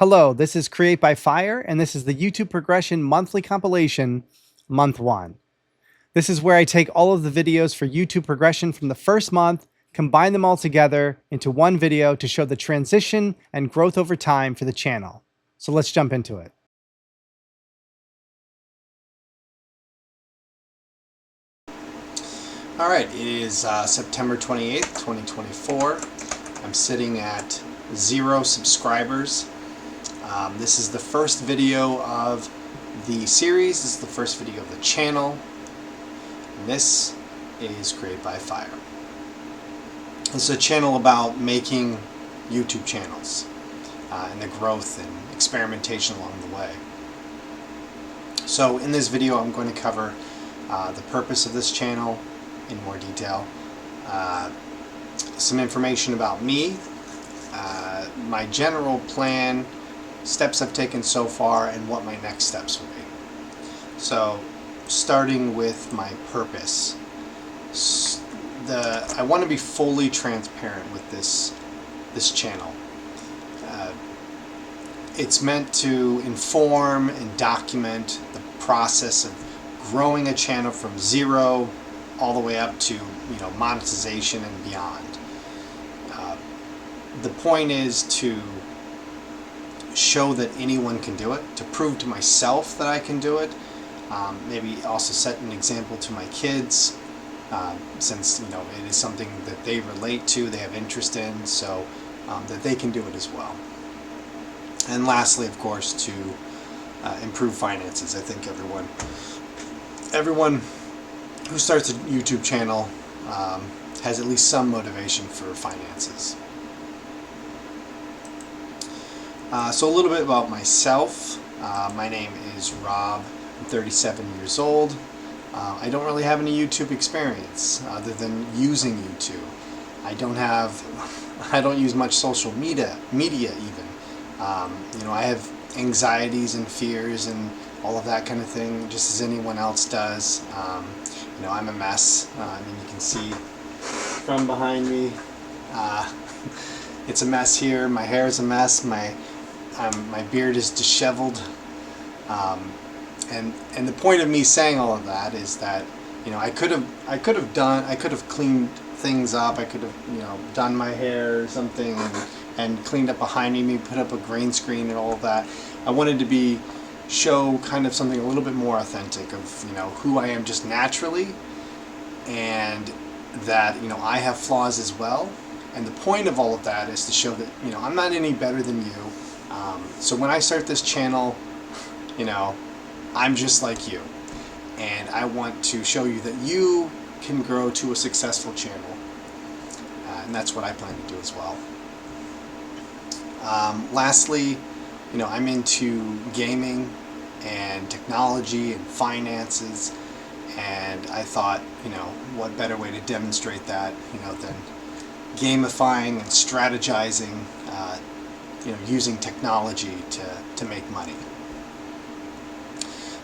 Hello, this is Create by Fire, and this is the YouTube Progression Monthly Compilation, Month 1. This is where I take all of the videos for YouTube Progression from the first month, combine them all together into one video to show the transition and growth over time for the channel. So let's jump into it. Alright, it is September 28th, 2024. I'm sitting at 0 subscribers. This is the first video of the series. This is the first video of the channel. And this is Create by Fire. It's a channel about making YouTube channels and the growth and experimentation along the way. So in this video I'm going to cover the purpose of this channel in more detail, some information about me, my general plan, steps I've taken so far, and what my next steps will be. So, starting with my purpose, I want to be fully transparent with this channel. It's meant to inform and document the process of growing a channel from 0 all the way up to monetization and beyond. The point is to show that anyone can do it, to prove to myself that I can do it, maybe also set an example to my kids, since it is something that they relate to, they have interest in, so that they can do it as well. And lastly, of course, to improve finances. I think everyone who starts a YouTube channel has at least some motivation for finances. So a little bit about myself. My name is Rob. I'm 37 years old. I don't really have any YouTube experience other than using YouTube. I don't use much social media even. I have anxieties and fears and all of that kind of thing, just as anyone else does. I'm a mess. You can see from behind me. It's a mess here. My hair is a mess. My beard is disheveled. And the point of me saying all of that is that I could have cleaned things up. I could have done my hair or something and cleaned up behind me, put up a green screen and all of that. I wanted to show kind of something a little bit more authentic of who I am just naturally, and that I have flaws as well. And the point of all of that is to show that I'm not any better than you. So when I start this channel, I'm just like you, and I want to show you that you can grow to a successful channel, and that's what I plan to do as well. Lastly, I'm into gaming and technology and finances, and I thought, what better way to demonstrate that, than gamifying and strategizing, using technology to make money.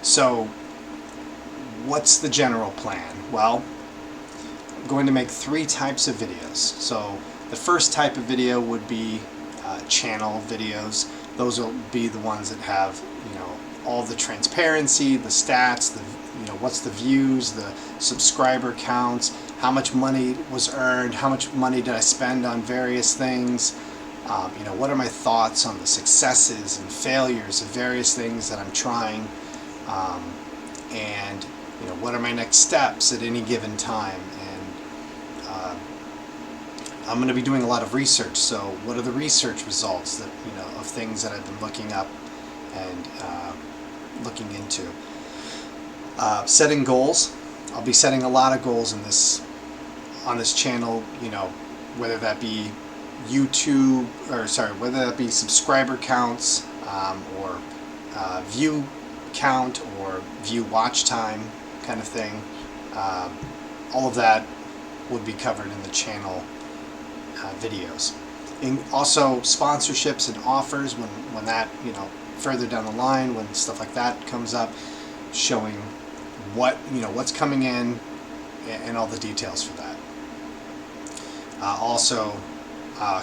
So, what's the general plan? Well, I'm going to make 3 types of videos. So, the first type of video would be channel videos. Those will be the ones that have, all the transparency, the stats, what's the views, the subscriber counts, how much money was earned, how much money did I spend on various things, what are my thoughts on the successes and failures of various things that I'm trying, and what are my next steps at any given time. And I'm going to be doing a lot of research, so what are the research results that of things that I've been looking up and looking into. Setting goals. I'll be setting a lot of goals on this channel, whether that be whether that be subscriber counts, or view count, or view watch time kind of thing. All of that would be covered in the channel videos. And also sponsorships and offers when that, further down the line, when stuff like that comes up, showing what's coming in and all the details for that. Also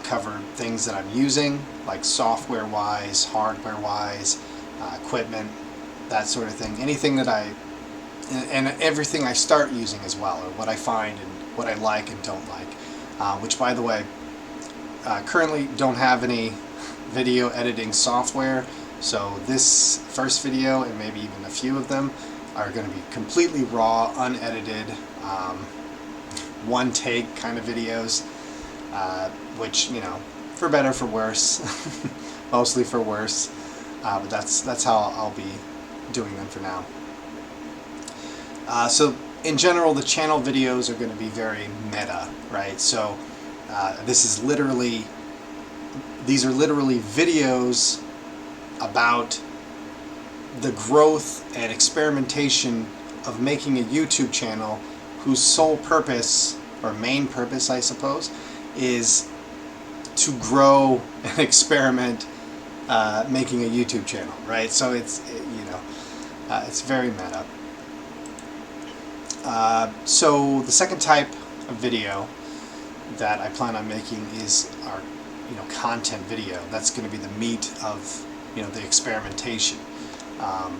cover things that I'm using, like software-wise, hardware-wise, equipment, that sort of thing. Anything that and everything I start using as well, or what I find and what I like and don't like. Which, by the way, currently don't have any video editing software, so this first video and maybe even a few of them are going to be completely raw, unedited, one take kind of videos, which, you know, for better, for worse, mostly for worse, but that's how I'll be doing them for now. So in general, the channel videos are going to be very meta, right? So these are literally videos about the growth and experimentation of making a YouTube channel whose sole purpose, or main purpose I suppose, is to grow and experiment making a YouTube channel, right? So it's, you know, it's very meta. So the second type of video that I plan on making is our, you know, content video. That's going to be the meat of, you know, the experimentation.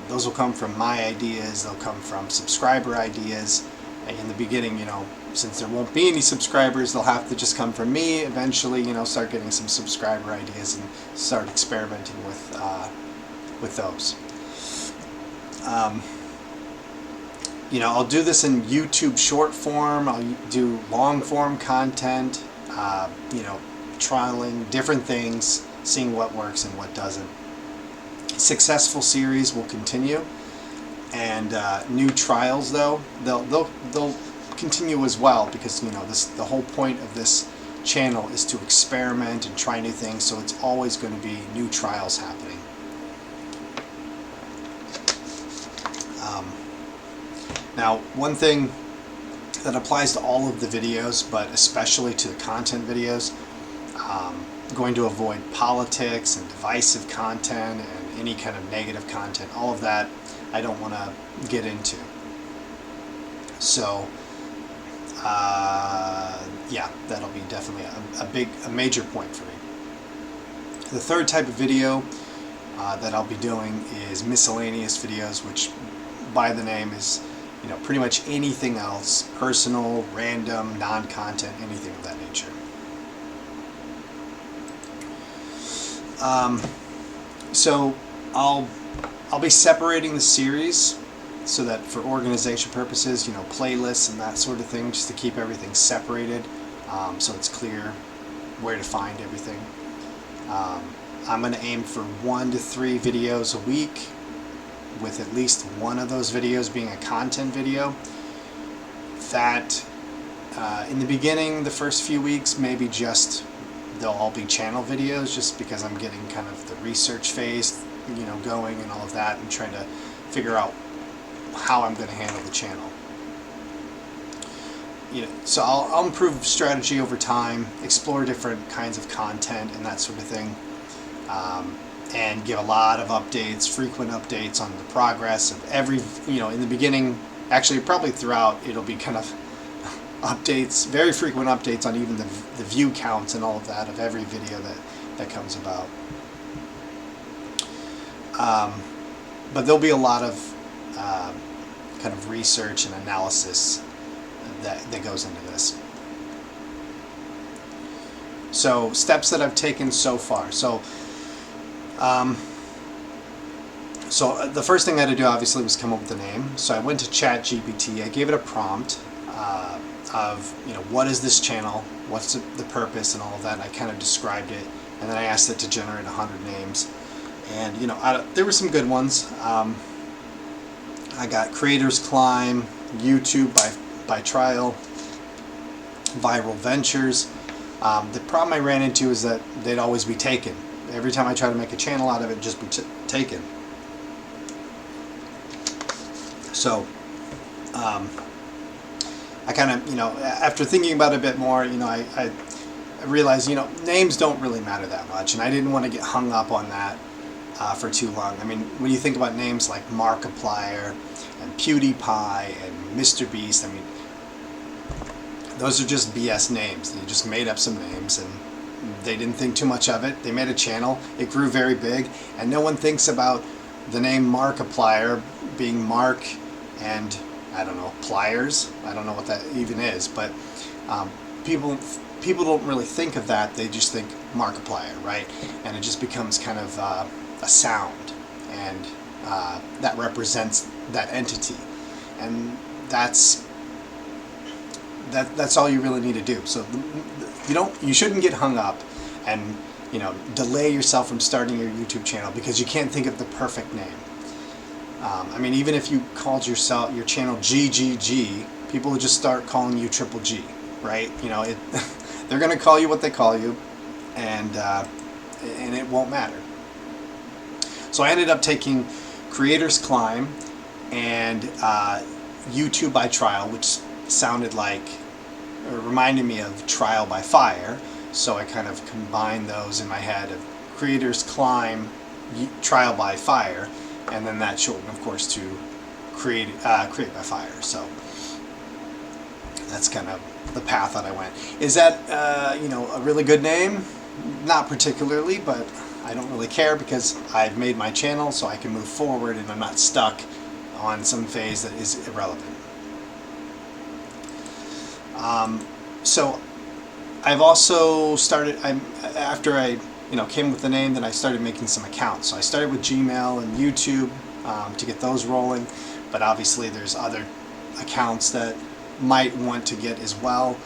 Those will come from my ideas. They'll come from subscriber ideas. In the beginning, you know, since there won't be any subscribers, they'll have to just come from me. Eventually, you know, start getting some subscriber ideas and start experimenting with those. You know, I'll do this in YouTube short form. I'll do long form content. You know, trialing different things, seeing what works and what doesn't. Successful series will continue, and new trials, though, they'll continue as well, because, you know, the whole point of this channel is to experiment and try new things, so it's always going to be new trials happening. Now, one thing that applies to all of the videos, but especially to the content videos, going to avoid politics and divisive content and any kind of negative content. All of that I don't want to get into. So yeah, that'll be definitely a major point for me. The third type of video that I'll be doing is miscellaneous videos, which by the name is, you know, pretty much anything else, personal, random, non-content, anything of that nature. So I'll be separating the series so that for organization purposes, you know, playlists and that sort of thing, just to keep everything separated, so it's clear where to find everything. I'm going to aim for 1 to 3 videos a week, with at least one of those videos being a content video. That in the beginning, the first few weeks, maybe just they'll all be channel videos, just because I'm getting kind of the research phase, you know, going and all of that, and trying to figure out how I'm going to handle the channel. You know, so I'll improve strategy over time, explore different kinds of content and that sort of thing. And give a lot of updates, frequent updates on the progress of every, you know, in the beginning, actually probably throughout, it'll be kind of updates, very frequent updates on even the view counts and all of that of every video that comes about. But there'll be a lot of kind of research and analysis that goes into this. So steps that I've taken so far. So the first thing I had to do, obviously, was come up with a name. So I went to ChatGPT. I gave it a prompt of, you know, what is this channel? What's the purpose and all of that? And I kind of described it, and then I asked it to generate 100 names. And, you know, there were some good ones. I got Creators Climb, YouTube by Trial, Viral Ventures. The problem I ran into is that they'd always be taken. Every time I try to make a channel out of it, just be taken. So I kind of, you know, after thinking about it a bit more, you know, I realized, you know, names don't really matter that much, and I didn't want to get hung up on that for too long. I mean, when you think about names like Markiplier and PewDiePie and Mr. Beast, I mean, those are just BS names. You just made up some names, and, They didn't think too much of it. They made a channel. It grew very big, and no one thinks about the name Markiplier being Mark and, I don't know, pliers. I don't know what that even is, but people don't really think of that. They just think Markiplier, right? And it just becomes kind of a sound, and that represents that entity, and that's all you really need to do. So you shouldn't get hung up and delay yourself from starting your YouTube channel because you can't think of the perfect name. I mean, even if you called your channel GGG, people would just start calling you Triple G, right? They're going to call you what they call you, and it won't matter. So I ended up taking Creators Climb and YouTube by Trial, which sounded like, or reminded me of Trial by Fire. So I kind of combined those in my head of Creators Climb, Trial by Fire, and then that shortened, of course, to Create by Fire. So that's kind of the path that I went. Is that a really good name? Not particularly, but I don't really care because I've made my channel, so I can move forward and I'm not stuck on some phase that is irrelevant. So I've also started, after I came with the name, then I started making some accounts. So I started with Gmail and YouTube to get those rolling, but obviously there's other accounts that might want to get as well.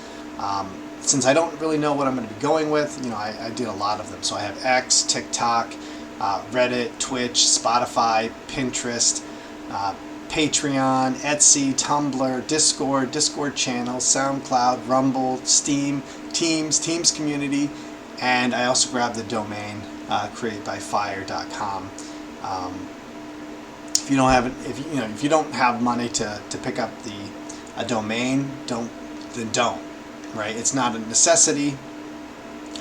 Since I don't really know what I'm going to be going with, I did a lot of them. So I have X, TikTok, Reddit, Twitch, Spotify, Pinterest, Patreon, Etsy, Tumblr, Discord channels, SoundCloud, Rumble, Steam, Teams community, and I also grabbed the domain createbyfire.com. If you don't have money to pick up a domain, don't. Right? It's not a necessity.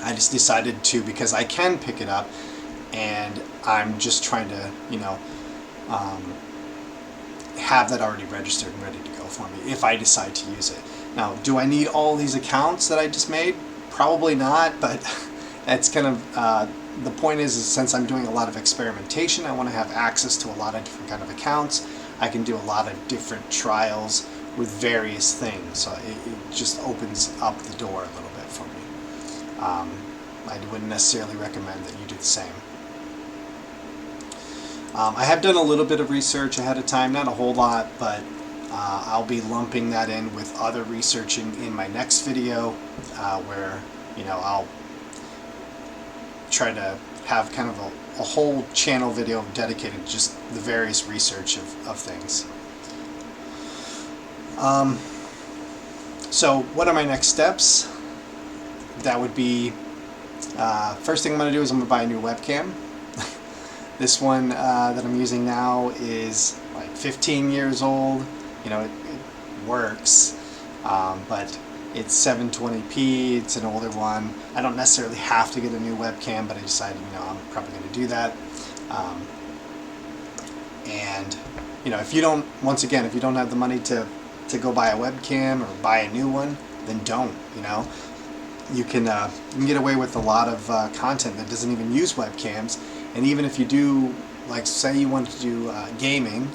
I just decided to because I can pick it up, and I'm just trying to have that already registered and ready to go for me if I decide to use it. Now, do I need all these accounts that I just made? Probably not, but that's kind of the point is since I'm doing a lot of experimentation, I want to have access to a lot of different kind of accounts. I can do a lot of different trials with various things, so it just opens up the door a little bit for me. I wouldn't necessarily recommend that you do the same. I have done a little bit of research ahead of time, not a whole lot, but I'll be lumping that in with other researching in my next video, where I'll try to have kind of a whole channel video dedicated to just the various research of things. So what are my next steps? That would be, first thing I'm going to do is I'm going to buy a new webcam. This one that I'm using now is like 15 years old. It works, but it's 720p, it's an older one. I don't necessarily have to get a new webcam, but I decided, I'm probably going to do that. And, if you don't, once again, if you don't have the money to go buy a webcam or buy a new one, then don't, You can get away with a lot of content that doesn't even use webcams. And even if you do, like say you want to do gaming,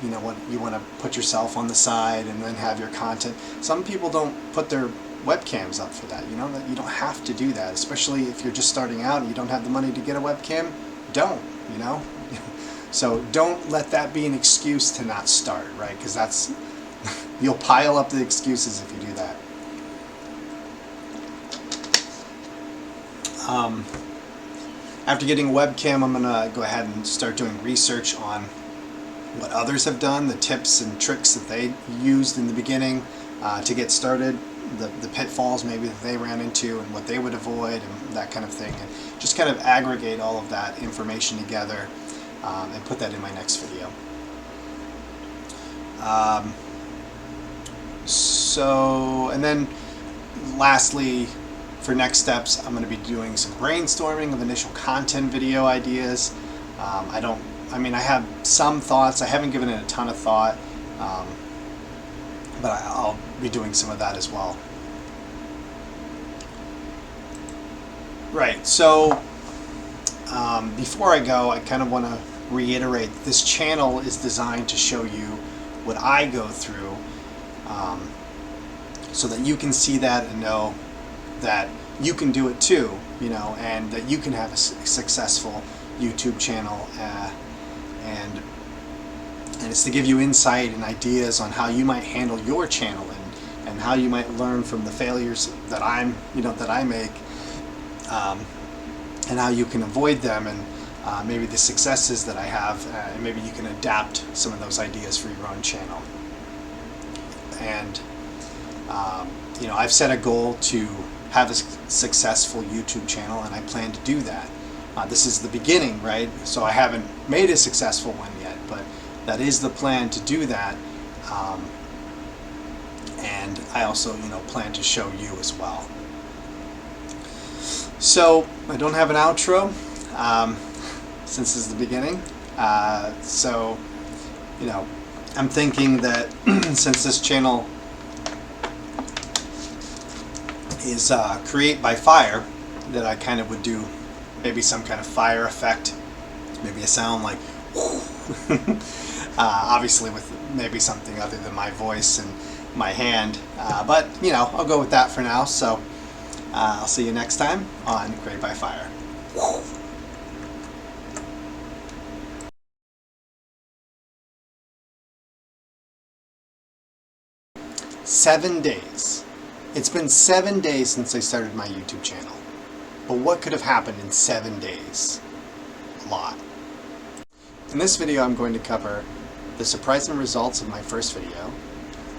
you want to put yourself on the side and then have your content. Some people don't put their webcams up for that. That you don't have to do that, especially if you're just starting out and you don't have the money to get a webcam. Don't, So don't let that be an excuse to not start, right? Because that's you'll pile up the excuses if you do that. After getting a webcam, I'm going to go ahead and start doing research on what others have done, the tips and tricks that they used in the beginning to get started, the pitfalls maybe that they ran into and what they would avoid and that kind of thing. And just kind of aggregate all of that information together and put that in my next video. And then lastly, for next steps, I'm going to be doing some brainstorming of initial content video ideas. I have some thoughts. I haven't given it a ton of thought, but I'll be doing some of that as well. Right, so before I go, I kind of want to reiterate this channel is designed to show you what I go through, so that you can see that and know that you can do it too, you know, and that you can have a successful YouTube channel, and it's to give you insight and ideas on how you might handle your channel, and how you might learn from the failures that I make, and how you can avoid them, and maybe the successes that I have, and maybe you can adapt some of those ideas for your own channel. And you know, I've set a goal to have a successful YouTube channel, and I plan to do that. This is the beginning, right? So I haven't made a successful one yet, but that is the plan to do that. And I also, you know, plan to show you as well. So I don't have an outro since this is the beginning. So, you know, I'm thinking that since this channel is Create by Fire, that I kind of would do maybe some kind of fire effect, maybe a sound like obviously with maybe something other than my voice and my hand, but you know, I'll go with that for now. So I'll see you next time on Create by Fire. 7 days. It's been 7 days since I started my YouTube channel. But what could have happened in 7 days? A lot. In this video, I'm going to cover the surprising results of my first video,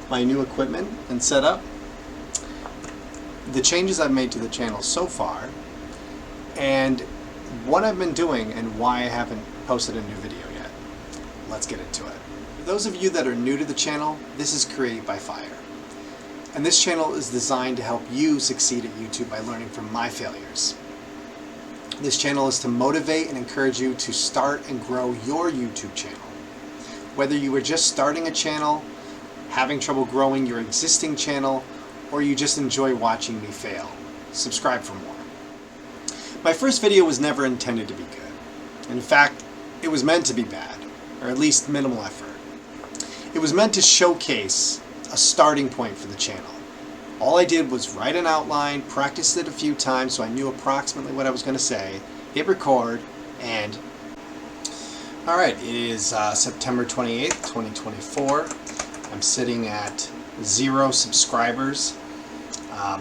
my new equipment and setup, the changes I've made to the channel so far, and what I've been doing and why I haven't posted a new video yet. Let's get into it. For those of you that are new to the channel, this is Create by Fire. And this channel is designed to help you succeed at YouTube by learning from my failures. This channel is to motivate and encourage you to start and grow your YouTube channel. Whether you are just starting a channel, having trouble growing your existing channel, or you just enjoy watching me fail, subscribe for more. My first video was never intended to be good. In fact, it was meant to be bad, or at least minimal effort. It was meant to showcase a starting point for the channel. All I did was write an outline, practice it a few times so I knew approximately what I was going to say, hit record, and alright, it is September 28th, 2024. I'm sitting at 0 subscribers.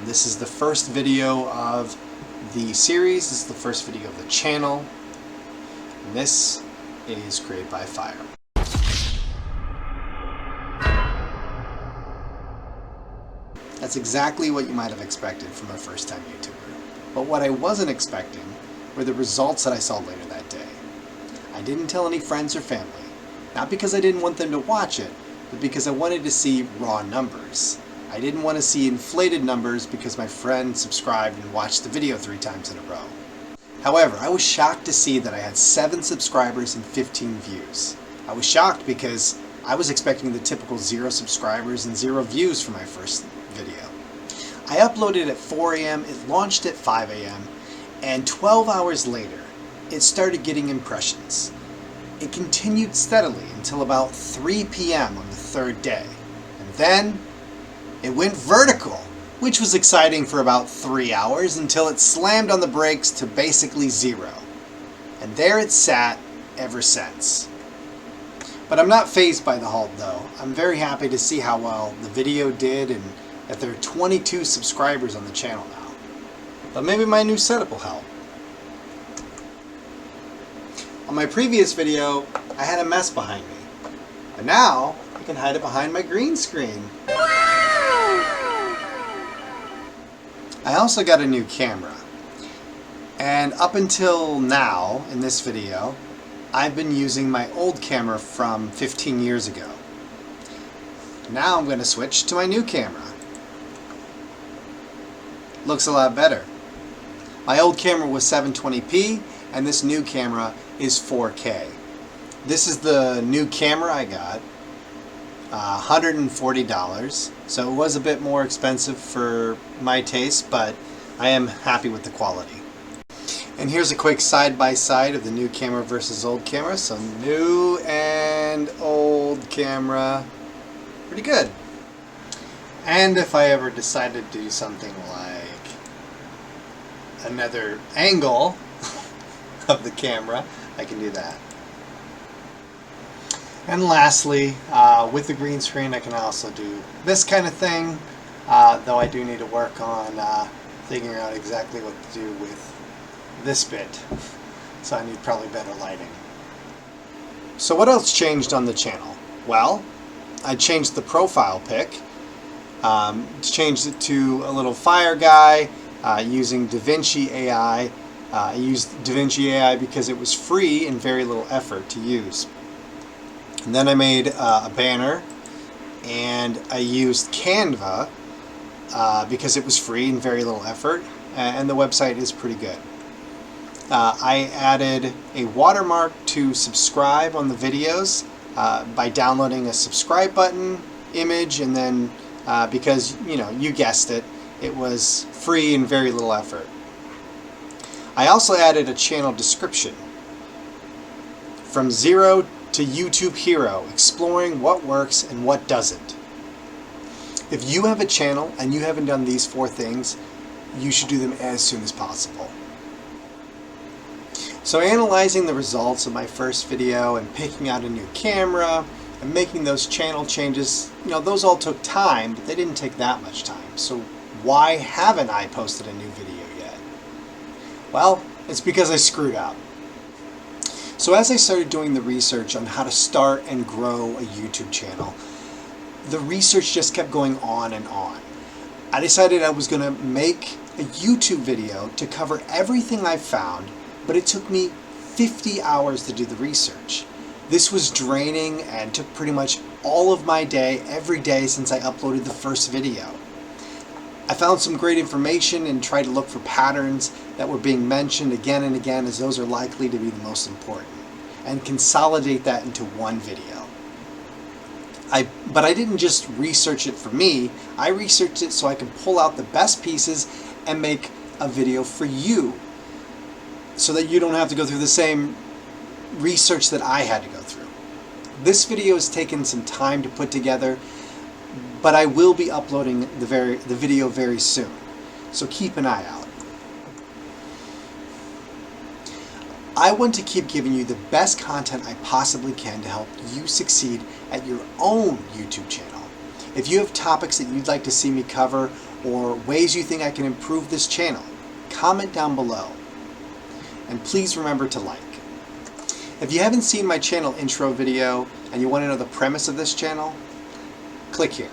This is the first video of the series. This is the first video of the channel. And this is Create by Fire. That's exactly what you might have expected from a first-time YouTuber. But what I wasn't expecting were the results that I saw later that day. I didn't tell any friends or family, not because I didn't want them to watch it, but because I wanted to see raw numbers. I didn't want to see inflated numbers because my friend subscribed and watched the video 3 times in a row. However, I was shocked to see that I had 7 subscribers and 15 views. I was shocked because I was expecting the typical 0 subscribers and 0 views for my first video. I uploaded at 4 a.m., it launched at 5 a.m., and 12 hours later, it started getting impressions. It continued steadily until about 3 p.m. on the 3rd day. And then, it went vertical, which was exciting for about 3 hours until it slammed on the brakes to basically 0. And there it sat ever since. But I'm not fazed by the halt though. I'm very happy to see how well the video did and that there are 22 subscribers on the channel now. But maybe my new setup will help. On my previous video, I had a mess behind me. But now, I can hide it behind my green screen. I also got a new camera. And up until now, in this video, I've been using my old camera from 15 years ago. Now I'm going to switch to my new camera. Looks a lot better. My old camera was 720p and this new camera is 4K. This is the new camera I got, $140, so it was a bit more expensive for my taste, but I am happy with the quality. And here's a quick side-by-side of the new camera versus old camera. So new and old camera, pretty good. And if I ever decided to do something like another angle of the camera, I can do that. And lastly, with the green screen, I can also do this kind of thing, though I do need to work on figuring out exactly what to do with this bit. So I need probably better lighting. So what else changed on the channel? Well, I changed the profile pic. Changed it to a little fire guy using DaVinci AI. I used DaVinci AI because it was free and very little effort to use. And then I made a banner, and I used Canva because it was free and very little effort, and the website is pretty good. I added a watermark to subscribe on the videos by downloading a subscribe button image, and then because, you know, you guessed it, it was free and very little effort. I also added a channel description. From zero to YouTube hero, exploring what works and what doesn't. If you have a channel and you haven't done these 4 things, you should do them as soon as possible. So analyzing the results of my first video and picking out a new camera and making those channel changes, you know, those all took time, but they didn't take that much time. So why haven't I posted a new video yet? Well, it's because I screwed up. So as I started doing the research on how to start and grow a YouTube channel, the research just kept going on and on. I decided I was going to make a YouTube video to cover everything I found, but it took me 50 hours to do the research. This was draining and took pretty much all of my day, every day since I uploaded the first video. I found some great information and tried to look for patterns that were being mentioned again and again, as those are likely to be the most important, and consolidate that into one video. But I didn't just research it for me, I researched it so I could pull out the best pieces and make a video for you, so that you don't have to go through the same research that I had to go through. This video has taken some time to put together, but I will be uploading the video very soon, so keep an eye out. I want to keep giving you the best content I possibly can to help you succeed at your own YouTube channel. If you have topics that you'd like to see me cover or ways you think I can improve this channel, comment down below. And please remember to like. If you haven't seen my channel intro video and you want to know the premise of this channel, click here.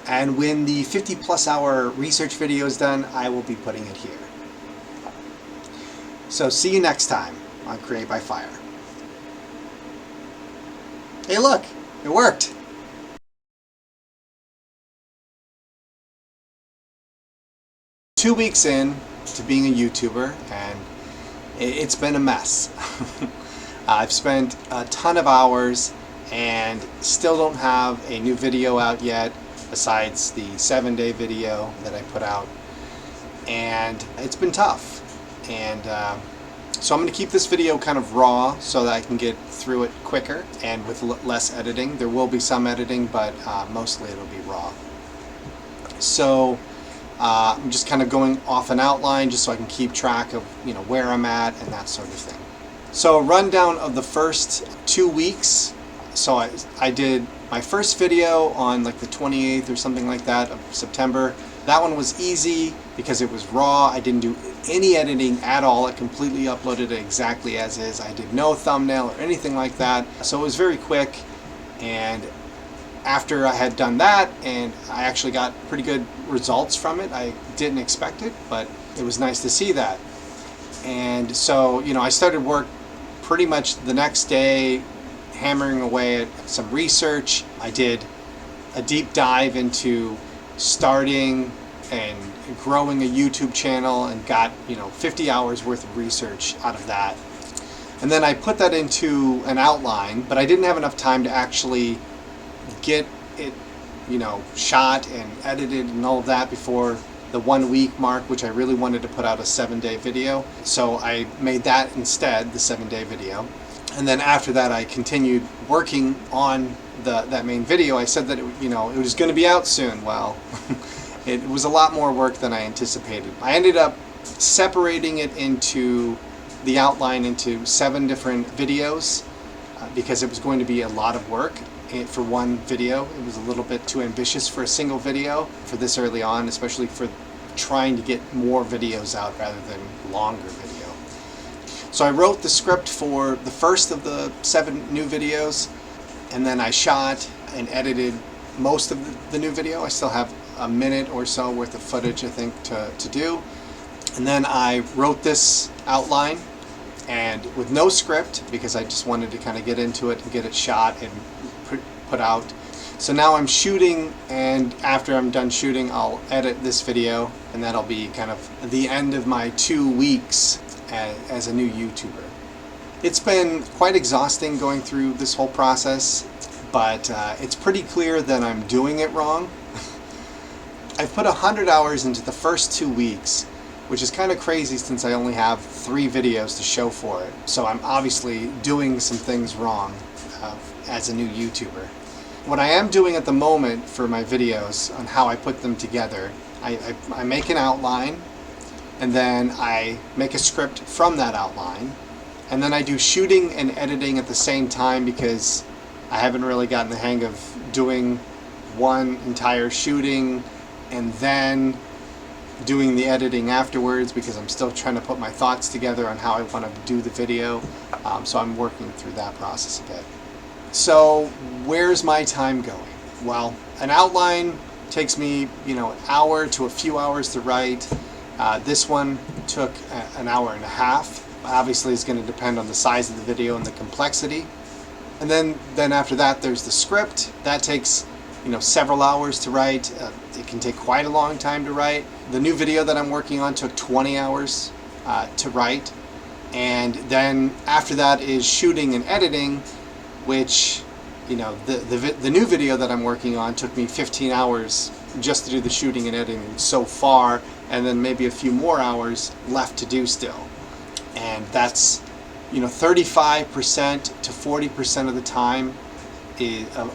And when the 50+ hour research video is done, I will be putting it here. So see you next time on Create by Fire. Hey look, it worked. Two weeks in to being a YouTuber, and it's been a mess. I've spent a ton of hours and still don't have a new video out yet, besides the 7-day video that I put out. And it's been tough. And so I'm going to keep this video kind of raw so that I can get through it quicker and with less editing. There will be some editing, but mostly it'll be raw. So I'm just kind of going off an outline just so I can keep track of, you know, where I'm at and that sort of thing. So a rundown of the first 2 weeks. So I did my first video on like the 28th or something like that of September. That one was easy because it was raw. I didn't do any editing at all. I completely uploaded it exactly as is. I did no thumbnail or anything like that. So it was very quick. And after I had done that, and I actually got pretty good results from it. I didn't expect it, but it was nice to see that. And so, you know, I started work pretty much the next day, hammering away at some research. I did a deep dive into starting and growing a YouTube channel and got, you know, 50 hours worth of research out of that. And then I put that into an outline, but I didn't have enough time to actually get it, you know, shot and edited and all of that before the 1 week mark, which I really wanted to put out a 7-day video. So I made that instead, the 7-day video. And then after that, I continued working on that main video. I said that it was going to be out soon. Well, it was a lot more work than I anticipated. I ended up separating it into the outline into 7 different videos because it was going to be a lot of work for one video. It was a little bit too ambitious for a single video for this early on, especially for trying to get more videos out rather than longer video. So I wrote the script for the first of the 7 new videos, and then I shot and edited most of the new video. I still have a minute or so worth of footage, I think, to do. And then I wrote this outline, and with no script, because I just wanted to kind of get into it and get it shot and put out. So now I'm shooting, and after I'm done shooting, I'll edit this video, and that'll be kind of the end of my 2 weeks as a new YouTuber. It's been quite exhausting going through this whole process, but it's pretty clear that I'm doing it wrong. I've put 100 hours into the first 2 weeks, which is kind of crazy since I only have 3 videos to show for it. So I'm obviously doing some things wrong as a new YouTuber. What I am doing at the moment for my videos on how I put them together, I make an outline, and then I make a script from that outline, and then I do shooting and editing at the same time because I haven't really gotten the hang of doing one entire shooting and then doing the editing afterwards, because I'm still trying to put my thoughts together on how I want to do the video. So I'm working through that process a bit. So where's my time going? Well, an outline takes me, an hour to a few hours to write. This one took an hour and a half. Obviously, it's going to depend on the size of the video and the complexity. And then after that, there's the script. That takes several hours to write. It can take quite a long time to write. The new video that I'm working on took 20 hours to write. And then after that is shooting and editing, which, the new video that I'm working on took me 15 hours just to do the shooting and editing so far, and then maybe a few more hours left to do still. And that's, 35% to 40% of the time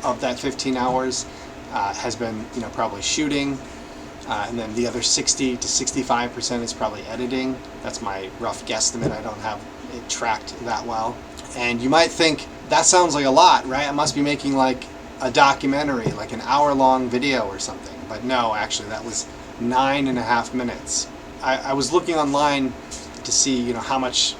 of that 15 hours has been, probably shooting, and then the other 60 to 65% is probably editing. That's my rough guesstimate. I don't have it tracked that well. And you might think, that sounds like a lot, right? I must be making like a documentary, like an hour-long video or something. But no, actually, that was 9.5 minutes. I was looking online to see, how much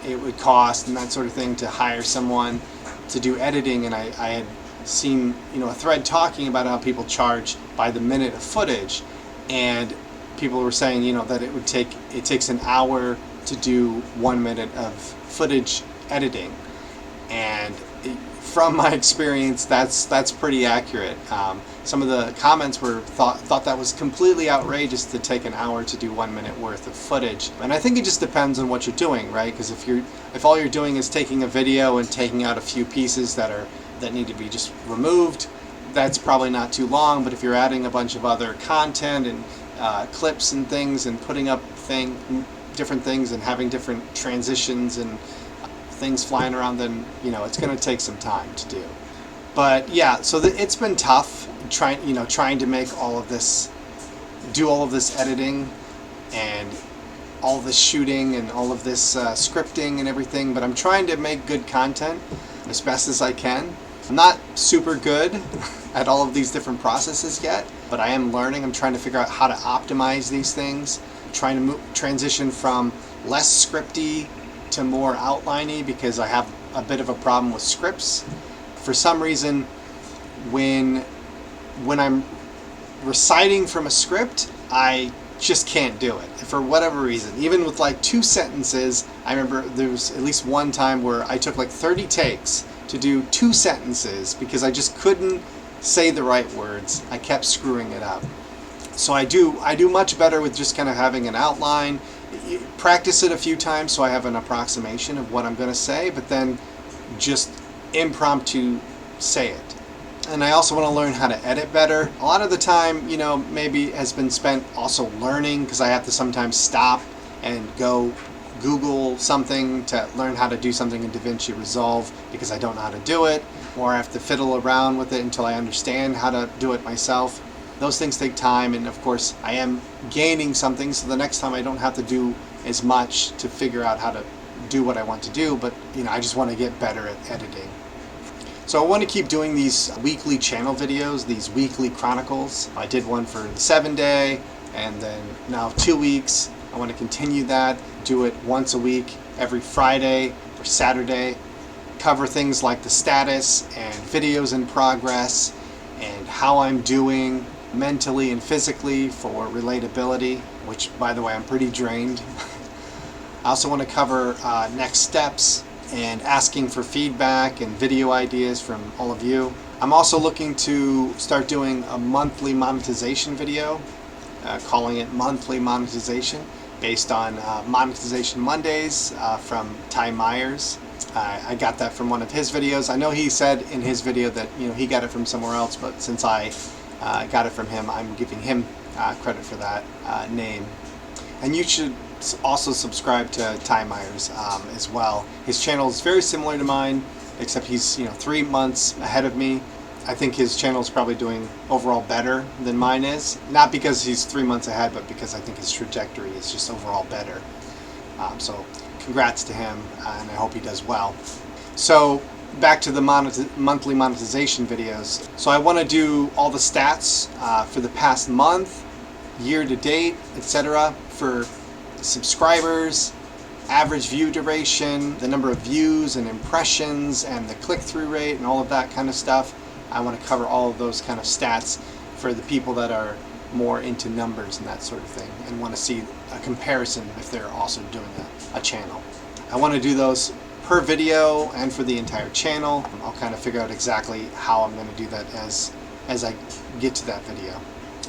it would cost and that sort of thing to hire someone to do editing, and I had seen, a thread talking about how people charge by the minute of footage, and people were saying, that it takes an hour to do 1 minute of footage editing. And from my experience, that's pretty accurate. Some of the comments thought that was completely outrageous to take an hour to do 1 minute worth of footage. And I think it just depends on what you're doing, right? Because if all you're doing is taking a video and taking out a few pieces that need to be just removed, that's probably not too long. But if you're adding a bunch of other content and clips and things and putting up different things and having different transitions and things flying around, then it's going to take some time to do. But yeah, so it's been tough trying to make all of this, do all of this editing and all of this shooting and all of this scripting and everything. But I'm trying to make good content as best as I can. I'm not super good at all of these different processes yet, but I am learning. I'm trying to figure out how to optimize these things, trying to transition from less scripty to more outliney, because I have a bit of a problem with scripts. For some reason, when I'm reciting from a script, I just can't do it for whatever reason. Even with like 2 sentences, I remember there was at least one time where I took like 30 takes to do 2 sentences because I just couldn't say the right words. I kept screwing it up. So I do much better with just kind of having an outline. Practice it a few times so I have an approximation of what I'm going to say, but then just impromptu say it. And I also want to learn how to edit better. A lot of the time, maybe has been spent also learning, because I have to sometimes stop and go Google something to learn how to do something in DaVinci Resolve because I don't know how to do it, or I have to fiddle around with it until I understand how to do it myself. Those things take time, and of course I am gaining something, so the next time I don't have to do as much to figure out how to do what I want to do, but I just want to get better at editing. So I want to keep doing these weekly channel videos, these weekly chronicles. I did one for the 7-day, and then now 2 weeks. I want to continue that, do it once a week, every Friday or Saturday, cover things like the status and videos in progress and how I'm doing mentally and physically for relatability, which, by the way, I'm pretty drained. I also want to cover next steps and asking for feedback and video ideas from all of you. I'm also looking to start doing a monthly monetization video, calling it Monthly Monetization, based on Monetization Mondays from Ty Myers. I got that from one of his videos. I know he said in his video that he got it from somewhere else, but since I got it from him, I'm giving him credit for that name. And you should also subscribe to Ty Myers as well. His channel is very similar to mine, except he's 3 months ahead of me. I think his channel is probably doing overall better than mine is. Not because he's 3 months ahead, but because I think his trajectory is just overall better. So congrats to him, and I hope he does well. So back to the monthly monetization videos. So I want to do all the stats for the past month, year to date, etc. for subscribers, average view duration, the number of views and impressions, and the click-through rate, and all of that kind of stuff. I want to cover all of those kind of stats for the people that are more into numbers and that sort of thing, and want to see a comparison if they're also doing a channel. I want to do those per video and for the entire channel. I'll kind of figure out exactly how I'm going to do that as I get to that video.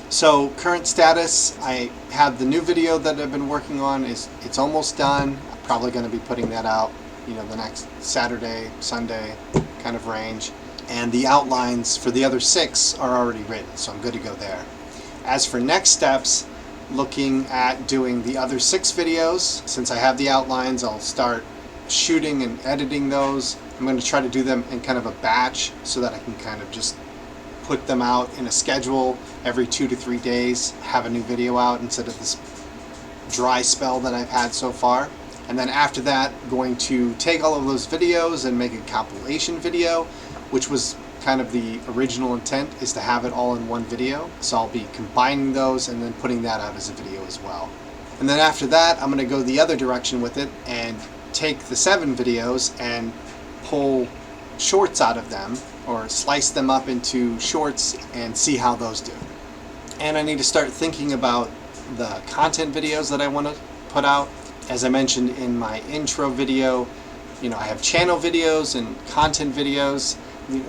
So current status, I have the new video that I've been working on. It's almost done. I'm probably going to be putting that out the next Saturday, Sunday kind of range. And the outlines for the other 6 are already written, so I'm good to go there. As for next steps, looking at doing the other 6 videos. Since I have the outlines, I'll start shooting and editing those. I'm going to try to do them in kind of a batch so that I can kind of just put them out in a schedule every 2 to 3 days, have a new video out instead of this dry spell that I've had so far. And then after that, going to take all of those videos and make a compilation video, which was kind of the original intent, is to have it all in one video. So I'll be combining those and then putting that out as a video as well. And then after that, I'm going to go the other direction with it and take the 7 videos and pull shorts out of them, or slice them up into shorts and see how those do. And I need to start thinking about the content videos that I want to put out. As I mentioned in my intro video, I have channel videos and content videos.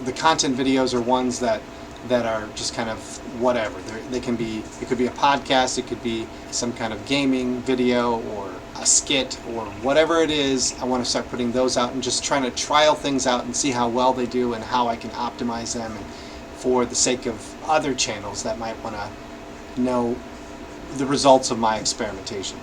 The content videos are ones that are just kind of whatever. It could be a podcast, it could be some kind of gaming video or a skit or whatever it is. I want to start putting those out and just trying to trial things out and see how well they do and how I can optimize them, and for the sake of other channels that might want to know the results of my experimentation.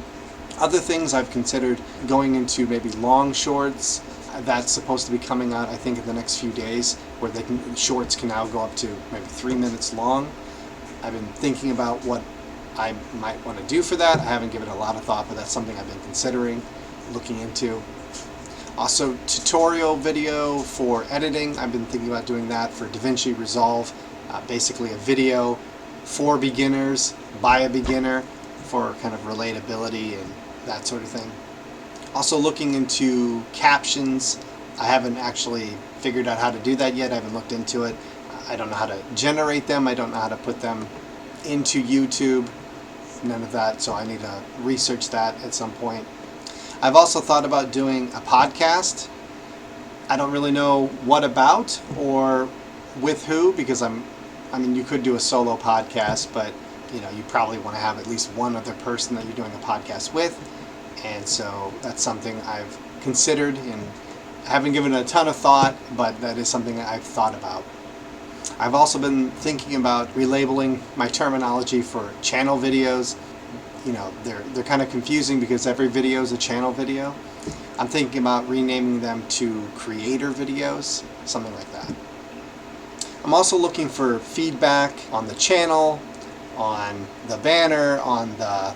Other things I've considered going into maybe long shorts. That's supposed to be coming out, I think, in the next few days, where shorts can now go up to maybe 3 minutes long. I've been thinking about what I might want to do for that. I haven't given it a lot of thought, but that's something I've been considering, looking into. Also, tutorial video for editing. I've been thinking about doing that for DaVinci Resolve. Basically a video for beginners, by a beginner, for kind of relatability and that sort of thing. Also looking into captions. I haven't actually figured out how to do that yet. I haven't looked into it. I don't know how to generate them. I don't know how to put them into YouTube. None of that, so I need to research that at some point. I've also thought about doing a podcast. I don't really know what about or with who, because you could do a solo podcast, but you probably want to have at least one other person that you're doing a podcast with. And so that's something I've considered and haven't given it a ton of thought, but that is something that I've thought about. I've also been thinking about relabeling my terminology for channel videos. You know, they're kind of confusing because every video is a channel video. I'm thinking about renaming them to creator videos, something like that. I'm also looking for feedback on the channel, on the banner, on the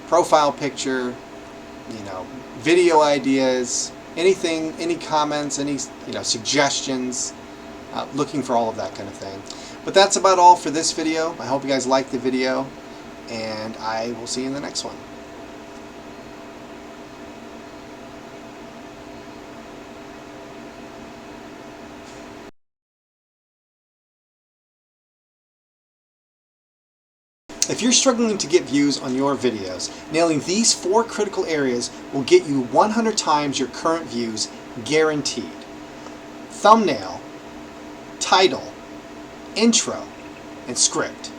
profile picture, you know, video ideas, anything, any comments, any, you know, suggestions. Looking for all of that kind of thing. But that's about all for this video. I hope you guys liked the video, and I will see you in the next one. If you're struggling to get views on your videos, nailing these 4 critical areas will get you 100 times your current views guaranteed. Thumbnail, title, intro, and script.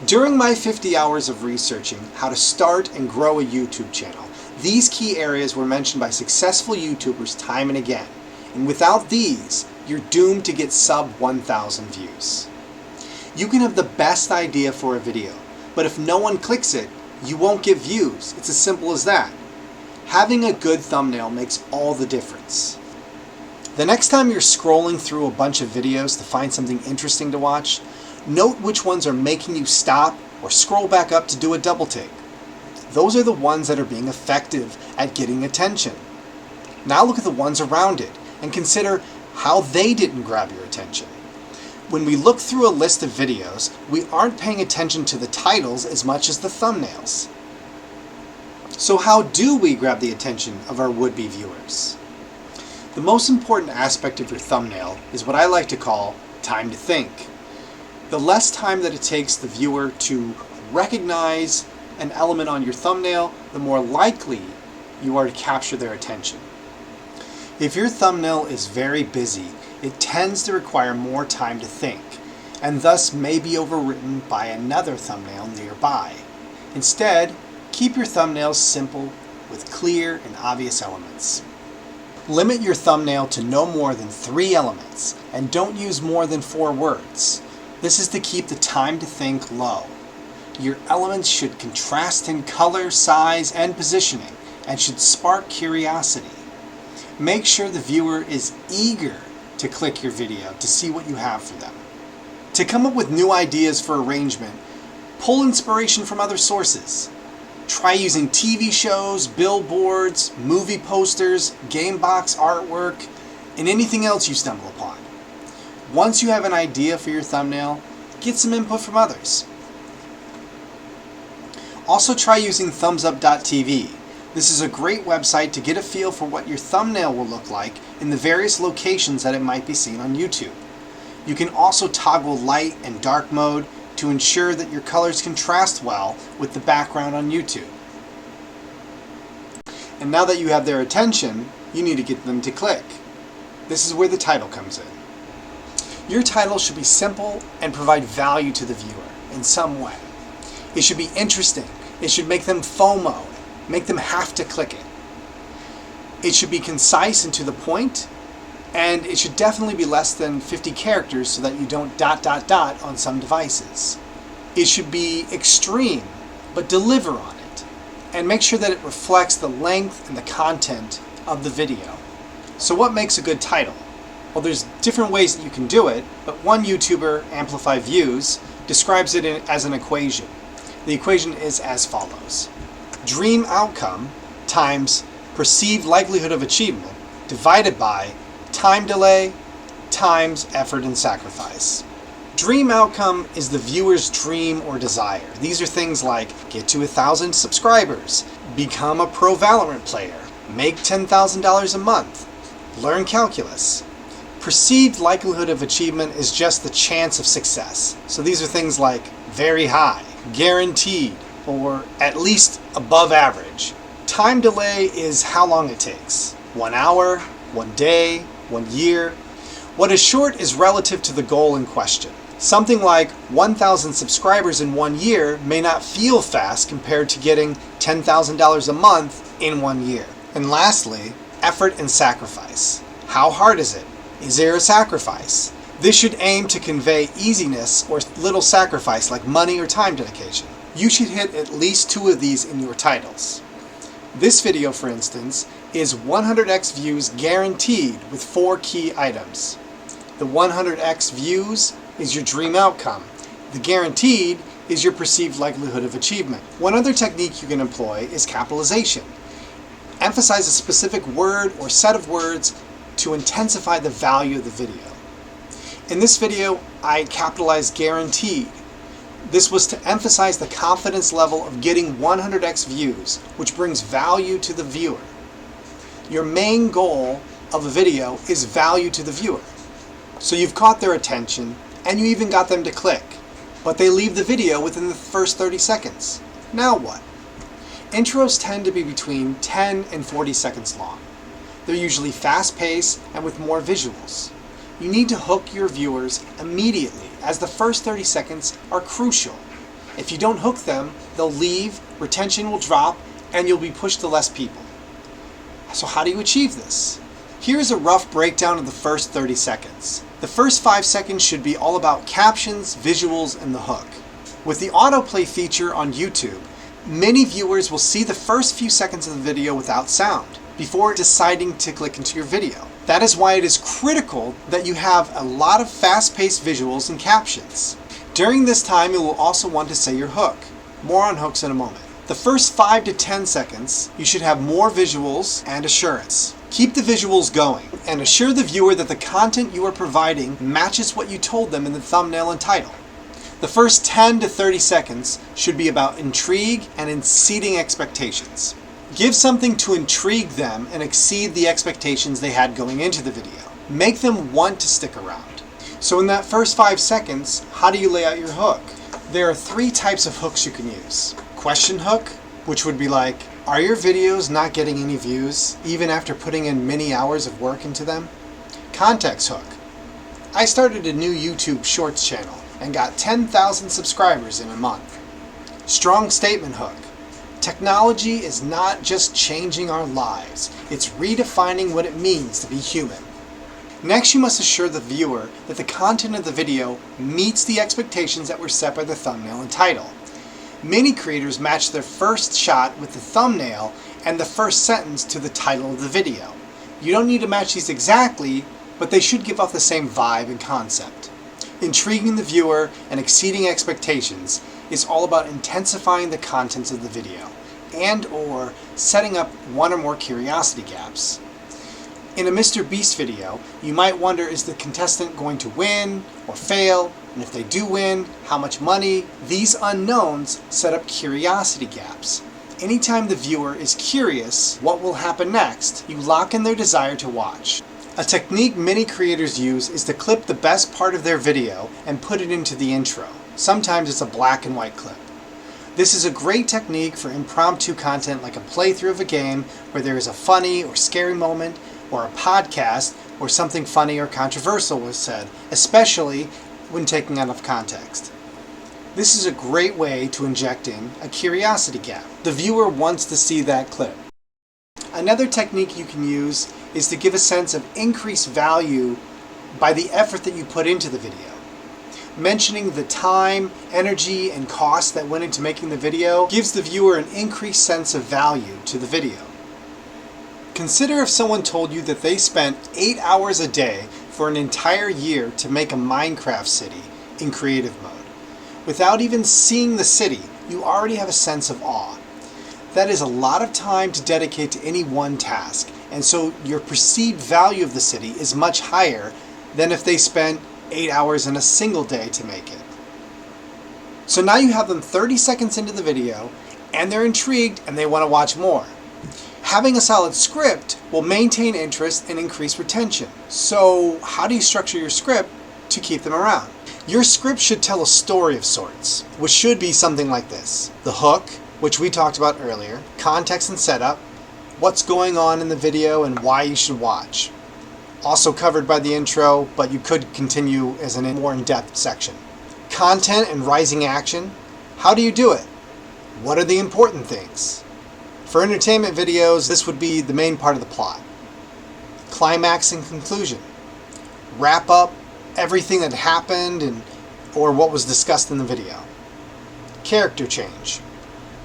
During my 50 hours of researching how to start and grow a YouTube channel, these key areas were mentioned by successful YouTubers time and again. And without these, you're doomed to get sub 1,000 views. You can have the best idea for a video, but if no one clicks it, you won't get views. It's as simple as that. Having a good thumbnail makes all the difference. The next time you're scrolling through a bunch of videos to find something interesting to watch, note which ones are making you stop or scroll back up to do a double take. Those are the ones that are being effective at getting attention. Now look at the ones around it and consider how they didn't grab your attention. When we look through a list of videos, we aren't paying attention to the titles as much as the thumbnails. So how do we grab the attention of our would-be viewers? The most important aspect of your thumbnail is what I like to call time to think. The less time that it takes the viewer to recognize an element on your thumbnail, the more likely you are to capture their attention. If your thumbnail is very busy, it tends to require more time to think, and thus may be overwritten by another thumbnail nearby. Instead, keep your thumbnails simple with clear and obvious elements. Limit your thumbnail to no more than 3 elements, and don't use more than 4 words. This is to keep the time to think low. Your elements should contrast in color, size, and positioning, and should spark curiosity. Make sure the viewer is eager to click your video to see what you have for them. To come up with new ideas for arrangement, pull inspiration from other sources. Try using TV shows, billboards, movie posters, game box artwork, and anything else you stumble upon. Once you have an idea for your thumbnail, get some input from others. Also try using thumbsup.tv. This is a great website to get a feel for what your thumbnail will look like in the various locations that it might be seen on YouTube. You can also toggle light and dark mode to ensure that your colors contrast well with the background on YouTube. And now that you have their attention, you need to get them to click. This is where the title comes in. Your title should be simple and provide value to the viewer in some way. It should be interesting. It should make them FOMO, make them have to click it. It should be concise and to the point, and it should definitely be less than 50 characters so that you don't ... on some devices. It should be extreme, but deliver on it, and make sure that it reflects the length and the content of the video. So what makes a good title? Well, there's different ways that you can do it, but one YouTuber, Amplify Views, describes it as an equation. The equation is as follows. Dream outcome times perceived likelihood of achievement divided by time delay times effort and sacrifice. Dream outcome is the viewer's dream or desire. These are things like get to 1,000 subscribers, become a pro Valorant player, make $10,000 a month, learn calculus. Perceived likelihood of achievement is just the chance of success. So these are things like very high, guaranteed, or at least above average. Time delay is how long it takes. 1 hour, 1 day, 1 year. What is short is relative to the goal in question. Something like 1,000 subscribers in 1 year may not feel fast compared to getting $10,000 a month in 1 year. And lastly, effort and sacrifice. How hard is it? Is there a sacrifice? This should aim to convey easiness or little sacrifice like money or time dedication. You should hit at least 2 of these in your titles. This video, for instance, is 100x views guaranteed with 4 key items. The 100x views is your dream outcome. The guaranteed is your perceived likelihood of achievement. One other technique you can employ is capitalization. Emphasize a specific word or set of words to intensify the value of the video. In this video, I capitalized guaranteed. This was to emphasize the confidence level of getting 100x views, which brings value to the viewer. Your main goal of a video is value to the viewer. So you've caught their attention, and you even got them to click, but they leave the video within the first 30 seconds. Now what? Intros tend to be between 10 and 40 seconds long. They're usually fast-paced and with more visuals. You need to hook your viewers immediately, as the first 30 seconds are crucial. If you don't hook them, they'll leave, retention will drop, and you'll be pushed to less people. So how do you achieve this? Here's a rough breakdown of the first 30 seconds. The first 5 seconds should be all about captions, visuals, and the hook. With the autoplay feature on YouTube, many viewers will see the first few seconds of the video without sound before deciding to click into your video. That is why it is critical that you have a lot of fast-paced visuals and captions. During this time, you will also want to say your hook. More on hooks in a moment. The first 5 to 10 seconds, you should have more visuals and assurance. Keep the visuals going and assure the viewer that the content you are providing matches what you told them in the thumbnail and title. The first 10 to 30 seconds should be about intrigue and exceeding expectations. Give something to intrigue them and exceed the expectations they had going into the video. Make them want to stick around. So in that first 5 seconds, how do you lay out your hook? There are 3 types of hooks you can use. Question hook, which would be like, are your videos not getting any views, even after putting in many hours of work into them? Context hook. I started a new YouTube Shorts channel and got 10,000 subscribers in a month. Strong statement hook. Technology is not just changing our lives, it's redefining what it means to be human. Next, you must assure the viewer that the content of the video meets the expectations that were set by the thumbnail and title. Many creators match their first shot with the thumbnail and the first sentence to the title of the video. You don't need to match these exactly, but they should give off the same vibe and concept. Intriguing the viewer and exceeding expectations is all about intensifying the contents of the video and/or setting up one or more curiosity gaps. In a Mr. Beast video, you might wonder, is the contestant going to win or fail? And if they do win, how much money? These unknowns set up curiosity gaps. Anytime the viewer is curious what will happen next, you lock in their desire to watch. A technique many creators use is to clip the best part of their video and put it into the intro. Sometimes it's a black and white clip. This is a great technique for impromptu content like a playthrough of a game where there is a funny or scary moment, or a podcast where something funny or controversial was said, especially when taken out of context. This is a great way to inject in a curiosity gap. The viewer wants to see that clip. Another technique you can use is to give a sense of increased value by the effort that you put into the video. Mentioning the time, energy, and cost that went into making the video gives the viewer an increased sense of value to the video. Consider if someone told you that they spent 8 hours a day for an entire year to make a Minecraft city in creative mode. Without even seeing the city, you already have a sense of awe. That is a lot of time to dedicate to any one task, and so your perceived value of the city is much higher than if they spent 8 hours in a single day to make it. So now you have them 30 seconds into the video, and they're intrigued and they want to watch more. Having a solid script will maintain interest and increase retention. So how do you structure your script to keep them around? Your script should tell a story of sorts, which should be something like this. The hook, which we talked about earlier, context and setup, what's going on in the video and why you should watch. Also covered by the intro, but you could continue as a more in-depth section. Content and rising action. How do you do it? What are the important things? For entertainment videos, this would be the main part of the plot. Climax and conclusion. Wrap up everything that happened or what was discussed in the video. Character change.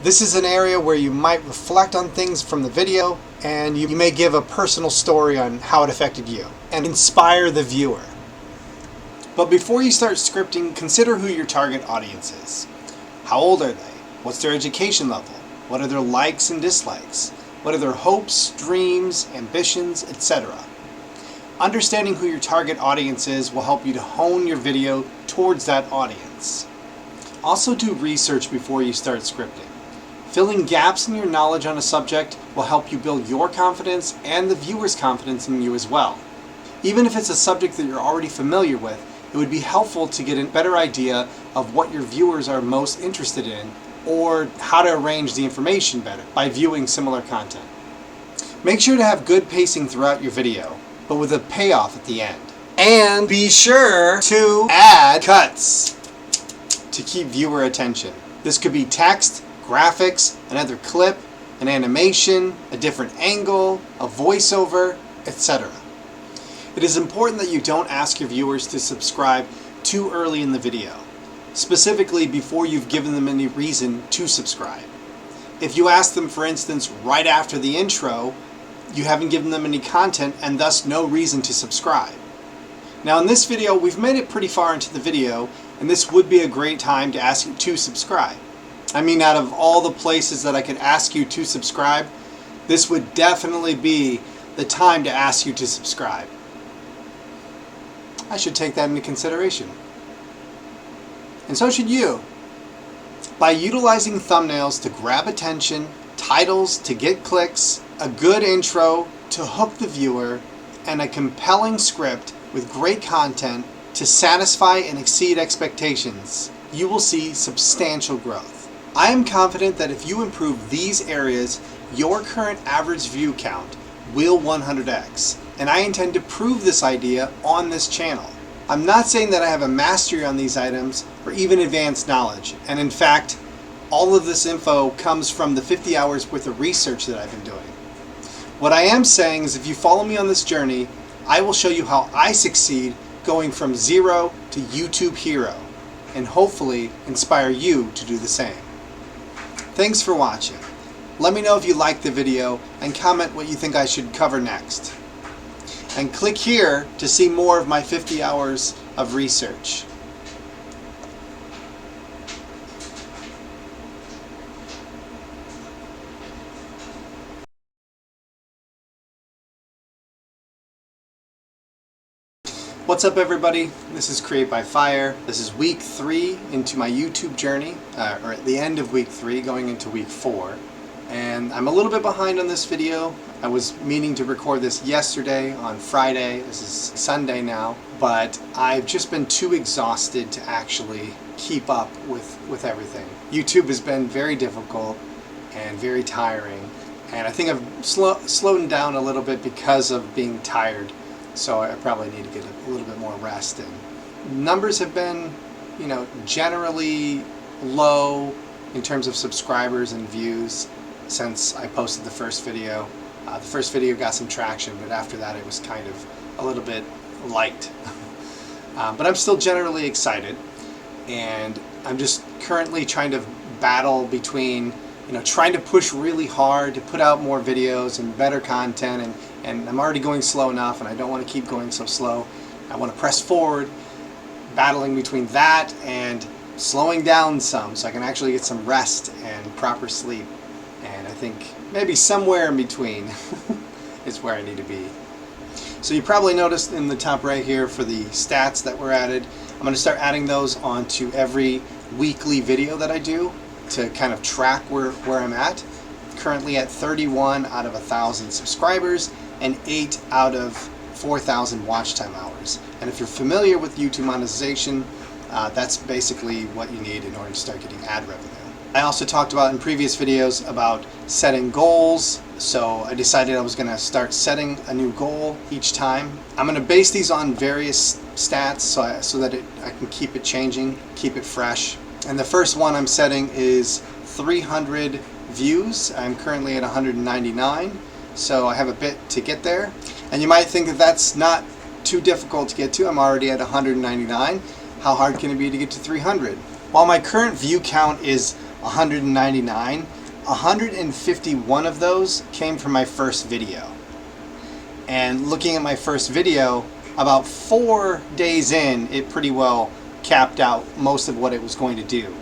This is an area where you might reflect on things from the video, and you may give a personal story on how it affected you and inspire the viewer. But before you start scripting, consider who your target audience is. How old are they? What's their education level? What are their likes and dislikes? What are their hopes, dreams, ambitions, etc.? Understanding who your target audience is will help you to hone your video towards that audience. Also do research before you start scripting. Filling gaps in your knowledge on a subject will help you build your confidence and the viewer's confidence in you as well. Even if it's a subject that you're already familiar with, it would be helpful to get a better idea of what your viewers are most interested in or how to arrange the information better by viewing similar content. Make sure to have good pacing throughout your video, but with a payoff at the end. And be sure to add cuts to keep viewer attention. This could be text, graphics, another clip, an animation, a different angle, a voiceover, etc. It is important that you don't ask your viewers to subscribe too early in the video, specifically before you've given them any reason to subscribe. If you ask them, for instance, right after the intro, you haven't given them any content and thus no reason to subscribe. Now in this video, we've made it pretty far into the video, and this would be a great time to ask you to subscribe. I mean, out of all the places that I could ask you to subscribe, this would definitely be the time to ask you to subscribe. I should take that into consideration. And so should you. By utilizing thumbnails to grab attention, titles to get clicks, a good intro to hook the viewer, and a compelling script with great content to satisfy and exceed expectations, you will see substantial growth. I am confident that if you improve these areas, your current average view count will 100x, and I intend to prove this idea on this channel. I'm not saying that I have a mastery on these items or even advanced knowledge, and in fact, all of this info comes from the 50 hours worth of research that I've been doing. What I am saying is if you follow me on this journey, I will show you how I succeed going from zero to YouTube hero, and hopefully inspire you to do the same. Thanks for watching. Let me know if you liked the video and comment what you think I should cover next. And click here to see more of my 50 hours of research. What's up everybody? This is Create by Fire. This is week 3 into my YouTube journey, or at the end of week 3 going into week 4. And I'm a little bit behind on this video. I was meaning to record this yesterday on Friday. This is Sunday now, but I've just been too exhausted to actually keep up with everything. YouTube has been very difficult and very tiring, and I think I've slowed down a little bit because of being tired. So I probably need to get a little bit more rest. And numbers have been, generally low in terms of subscribers and views since I posted the first video. The first video got some traction, but after that it was kind of a little bit light. But I'm still generally excited, and I'm just currently trying to battle between trying to push really hard to put out more videos and better content, and I'm already going slow enough, and I don't want to keep going so slow. I want to press forward, battling between that and slowing down some so I can actually get some rest and proper sleep. And I think maybe somewhere in between is where I need to be. So you probably noticed in the top right here for the stats that were added, I'm going to start adding those onto every weekly video that I do to kind of track where I'm at. Currently at 31 out of 1,000 subscribers and 8 out of 4,000 watch time hours. And if you're familiar with YouTube monetization, that's basically what you need in order to start getting ad revenue. I also talked about in previous videos about setting goals, so I decided I was going to start setting a new goal each time. I'm going to base these on various stats so that I can keep it changing, keep it fresh. And the first one I'm setting is 300 views. I'm currently at 199, so I have a bit to get there. And you might think that that's not too difficult to get to. I'm already at 199. How hard can it be to get to 300? While my current view count is 199, 151 of those came from my first video. And looking at my first video, about 4 days in, it pretty well capped out most of what it was going to do.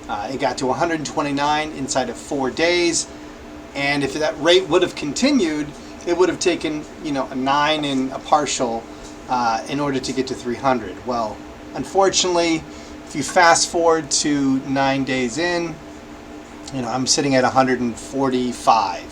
It got to 129 inside of 4 days, and if that rate would have continued, it would have taken, you know, a 9 and a partial in order to get to 300. Well, unfortunately, if you fast forward to 9 days in, you know, I'm sitting at 145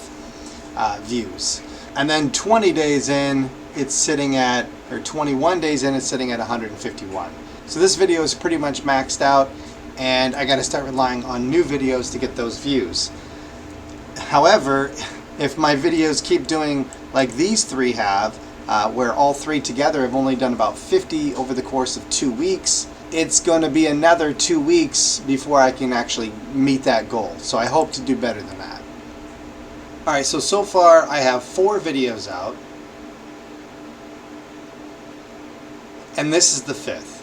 views. And then 20 days in, it's sitting at, or 21 days in, it's sitting at 151. So this video is pretty much maxed out, and I got to start relying on new videos to get those views. However, if my videos keep doing like these three have, where all three together have only done about 50 over the course of 2 weeks, it's going to be another 2 weeks before I can actually meet that goal. So I hope to do better than that. Alright, so far I have 4 videos out, and this is the 5th.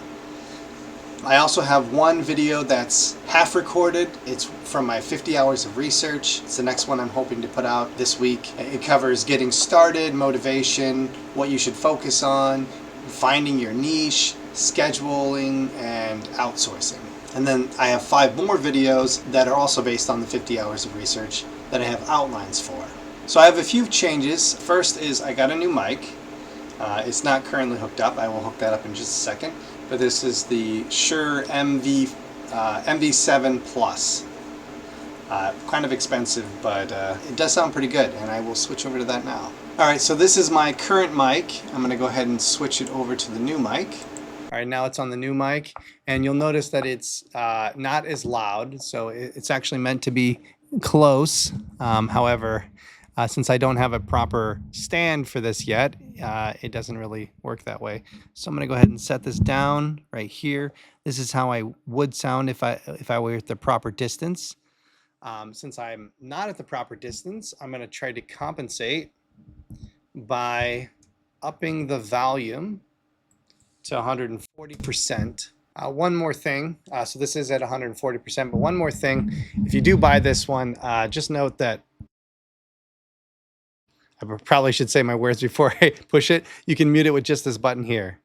I also have one video that's half recorded. It's from my 50 hours of research. It's the next one I'm hoping to put out this week. It covers getting started, motivation, what you should focus on, finding your niche, scheduling, and outsourcing. And then I have 5 more videos that are also based on the 50 hours of research that I have outlines for. So I have a few changes. First is I got a new mic. It's not currently hooked up. I will hook that up in just a second. But this is the Shure MV7 Plus. Kind of expensive, but it does sound pretty good, and I will switch over to that now. Alright, so this is my current mic. I'm going to go ahead and switch it over to the new mic. Alright, now it's on the new mic, and you'll notice that it's not as loud, so it's actually meant to be close. However, since I don't have a proper stand for this yet, it doesn't really work that way. So I'm going to go ahead and set this down right here. This is how I would sound if I were at the proper distance. Since I'm not at the proper distance, I'm going to try to compensate by upping the volume to 140%. One more thing, so this is at 140%, but one more thing, if you do buy this one, just note that I probably should say my words before I push it. You can mute it with just this button here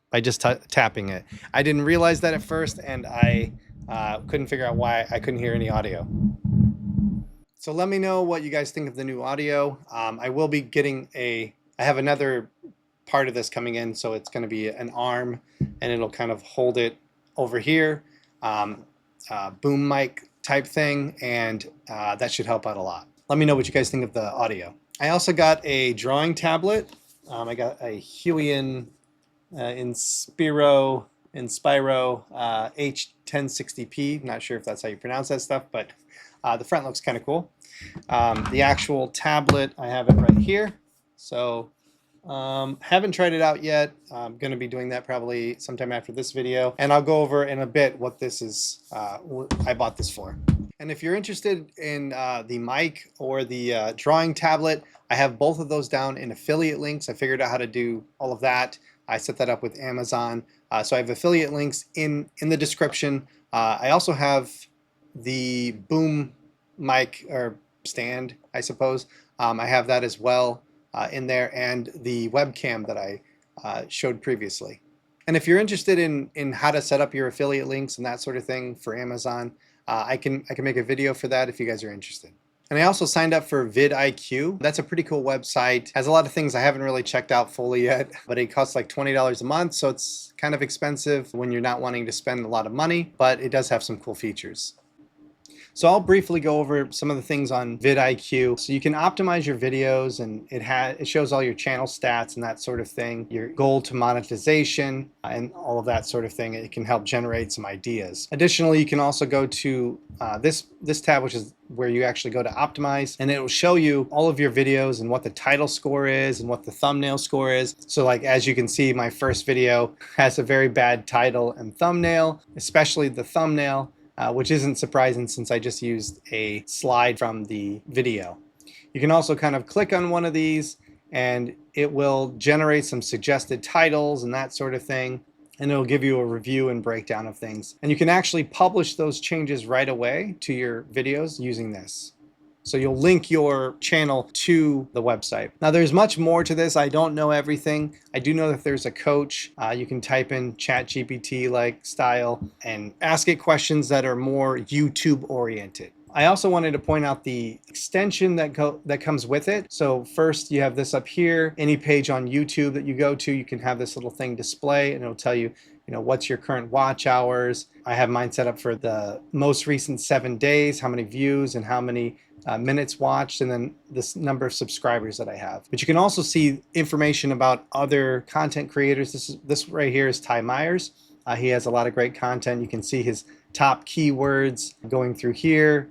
by just tapping it. I didn't realize that at first, and I couldn't figure out why I couldn't hear any audio. So let me know what you guys think of the new audio. I will be getting I have another part of this coming in, so it's going to be an arm, and it'll kind of hold it over here, boom mic type thing, and that should help out a lot. Let me know what you guys think of the audio. I also got a drawing tablet. I got a Huion Inspiro H1060p. Not sure if that's how you pronounce that stuff, but the front looks kind of cool. The actual tablet, I have it right here. So haven't tried it out yet. I'm going to be doing that probably sometime after this video, and I'll go over in a bit what this is, what I bought this for. And if you're interested in the mic or the drawing tablet, I have both of those down in affiliate links. I figured out how to do all of that. I set that up with Amazon. So I have affiliate links in the description. I also have the boom mic or stand, I suppose. I have that as well in there, and the webcam that I showed previously. And if you're interested in how to set up your affiliate links and that sort of thing for Amazon, I can make a video for that if you guys are interested. And I also signed up for vidIQ. That's a pretty cool website. Has a lot of things I haven't really checked out fully yet, but it costs like $20 a month, so it's kind of expensive when you're not wanting to spend a lot of money, but it does have some cool features. So I'll briefly go over some of the things on vidIQ. So you can optimize your videos, and it shows all your channel stats and that sort of thing, your goal to monetization and all of that sort of thing. It can help generate some ideas. Additionally, you can also go to this tab, which is where you actually go to optimize, and it will show you all of your videos and what the title score is and what the thumbnail score is. So like, as you can see, my first video has a very bad title and thumbnail, especially the thumbnail. Which isn't surprising since I just used a slide from the video. You can also kind of click on one of these, and it will generate some suggested titles and that sort of thing. And it'll give you a review and breakdown of things. And you can actually publish those changes right away to your videos using this. So you'll link your channel to the website. Now there's much more to this. I don't know everything. I do know that there's a coach. You can type in ChatGPT like style and ask it questions that are more YouTube oriented. I also wanted to point out the extension that comes with it. So first you have this up here. Any page on YouTube that you go to, you can have this little thing display and it'll tell you, what's your current watch hours. I have mine set up for the most recent 7 days, how many views and how many minutes watched, and then this number of subscribers that I have. But you can also see information about other content creators. This right here is Ty Myers. He has a lot of great content. You can see his top keywords going through here.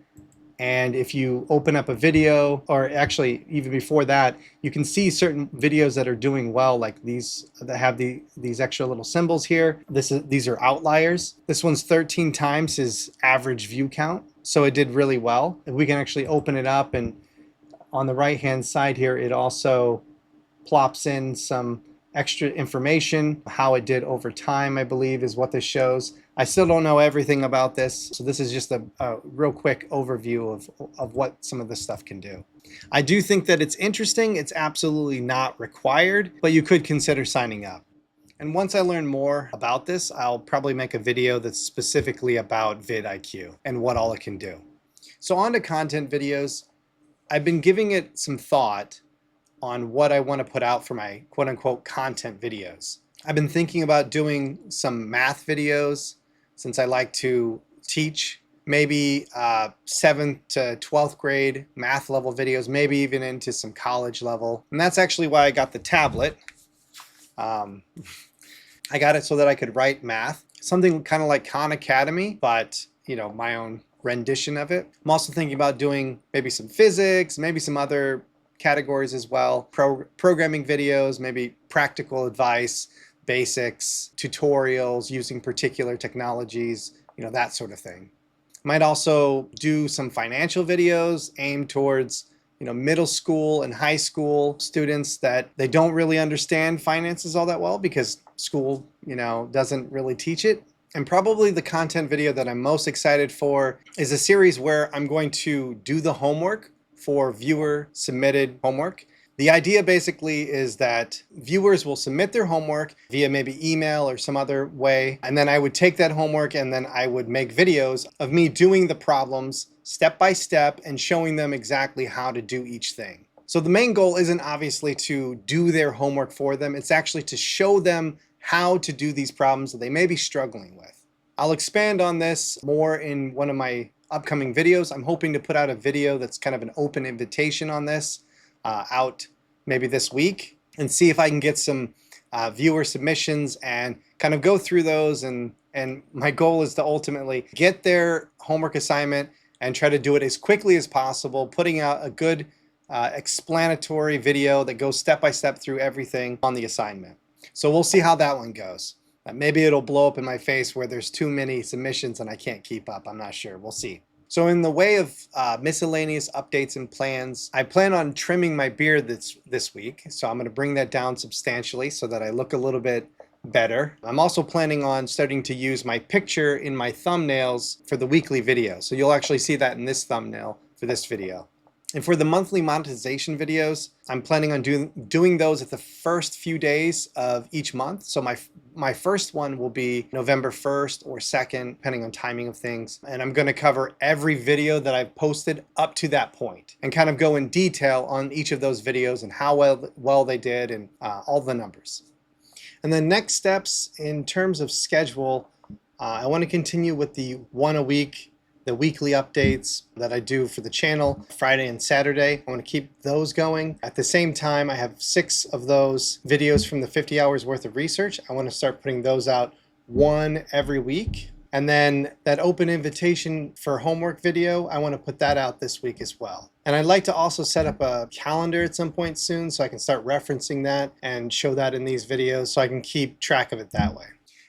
And if you open up a video, or actually even before that, you can see certain videos that are doing well, like these that have these extra little symbols here. These are outliers. This one's 13 times his average view count. So it did really well. And we can actually open it up, and on the right hand side here, it also plops in some extra information. How it did over time, I believe, is what this shows. I still don't know everything about this, so this is just a real quick overview of what some of this stuff can do. I do think that it's interesting. It's absolutely not required, but you could consider signing up. And once I learn more about this, I'll probably make a video that's specifically about vidIQ and what all it can do. So on to content videos. I've been giving it some thought on what I want to put out for my quote-unquote content videos. I've been thinking about doing some math videos since I like to teach, maybe 7th to 12th grade math level videos, maybe even into some college level. And that's actually why I got the tablet. I got it so that I could write math, something kind of like Khan Academy, but my own rendition of it. I'm also thinking about doing maybe some physics, maybe some other categories as well, programming videos, maybe practical advice, basics, tutorials using particular technologies, that sort of thing. Might also do some financial videos aimed towards middle school and high school students that they don't really understand finances all that well because school, doesn't really teach it. And probably the content video that I'm most excited for is a series where I'm going to do the homework for viewer submitted homework. The idea basically is that viewers will submit their homework via maybe email or some other way, and then I would take that homework and then I would make videos of me doing the problems step by step and showing them exactly how to do each thing. So the main goal isn't obviously to do their homework for them, it's actually to show them how to do these problems that they may be struggling with. I'll expand on this more in one of my upcoming videos. I'm hoping to put out a video that's kind of an open invitation on this out maybe this week and see if I can get some viewer submissions and kind of go through those, and my goal is to ultimately get their homework assignment and try to do it as quickly as possible, putting out a good explanatory video that goes step by step through everything on the assignment. So we'll see how that one goes. Maybe it'll blow up in my face where there's too many submissions and I can't keep up. I'm not sure. We'll see. So in the way of miscellaneous updates and plans, I plan on trimming my beard this week. So I'm going to bring that down substantially so that I look a little bit better. I'm also planning on starting to use my picture in my thumbnails for the weekly video. So you'll actually see that in this thumbnail for this video. And for the monthly monetization videos, I'm planning on doing those at the first few days of each month. So my first one will be November 1st or 2nd, depending on timing of things. And I'm going to cover every video that I've posted up to that point and kind of go in detail on each of those videos and how well they did and all the numbers. And then next steps in terms of schedule, I want to continue with the one a week, the weekly updates that I do for the channel, Friday and Saturday. I want to keep those going. At the same time, I have 6 of those videos from the 50 hours worth of research. I want to start putting those out one every week. And then that open invitation for homework video, I want to put that out this week as well. And I'd like to also set up a calendar at some point soon so I can start referencing that and show that in these videos so I can keep track of it that way.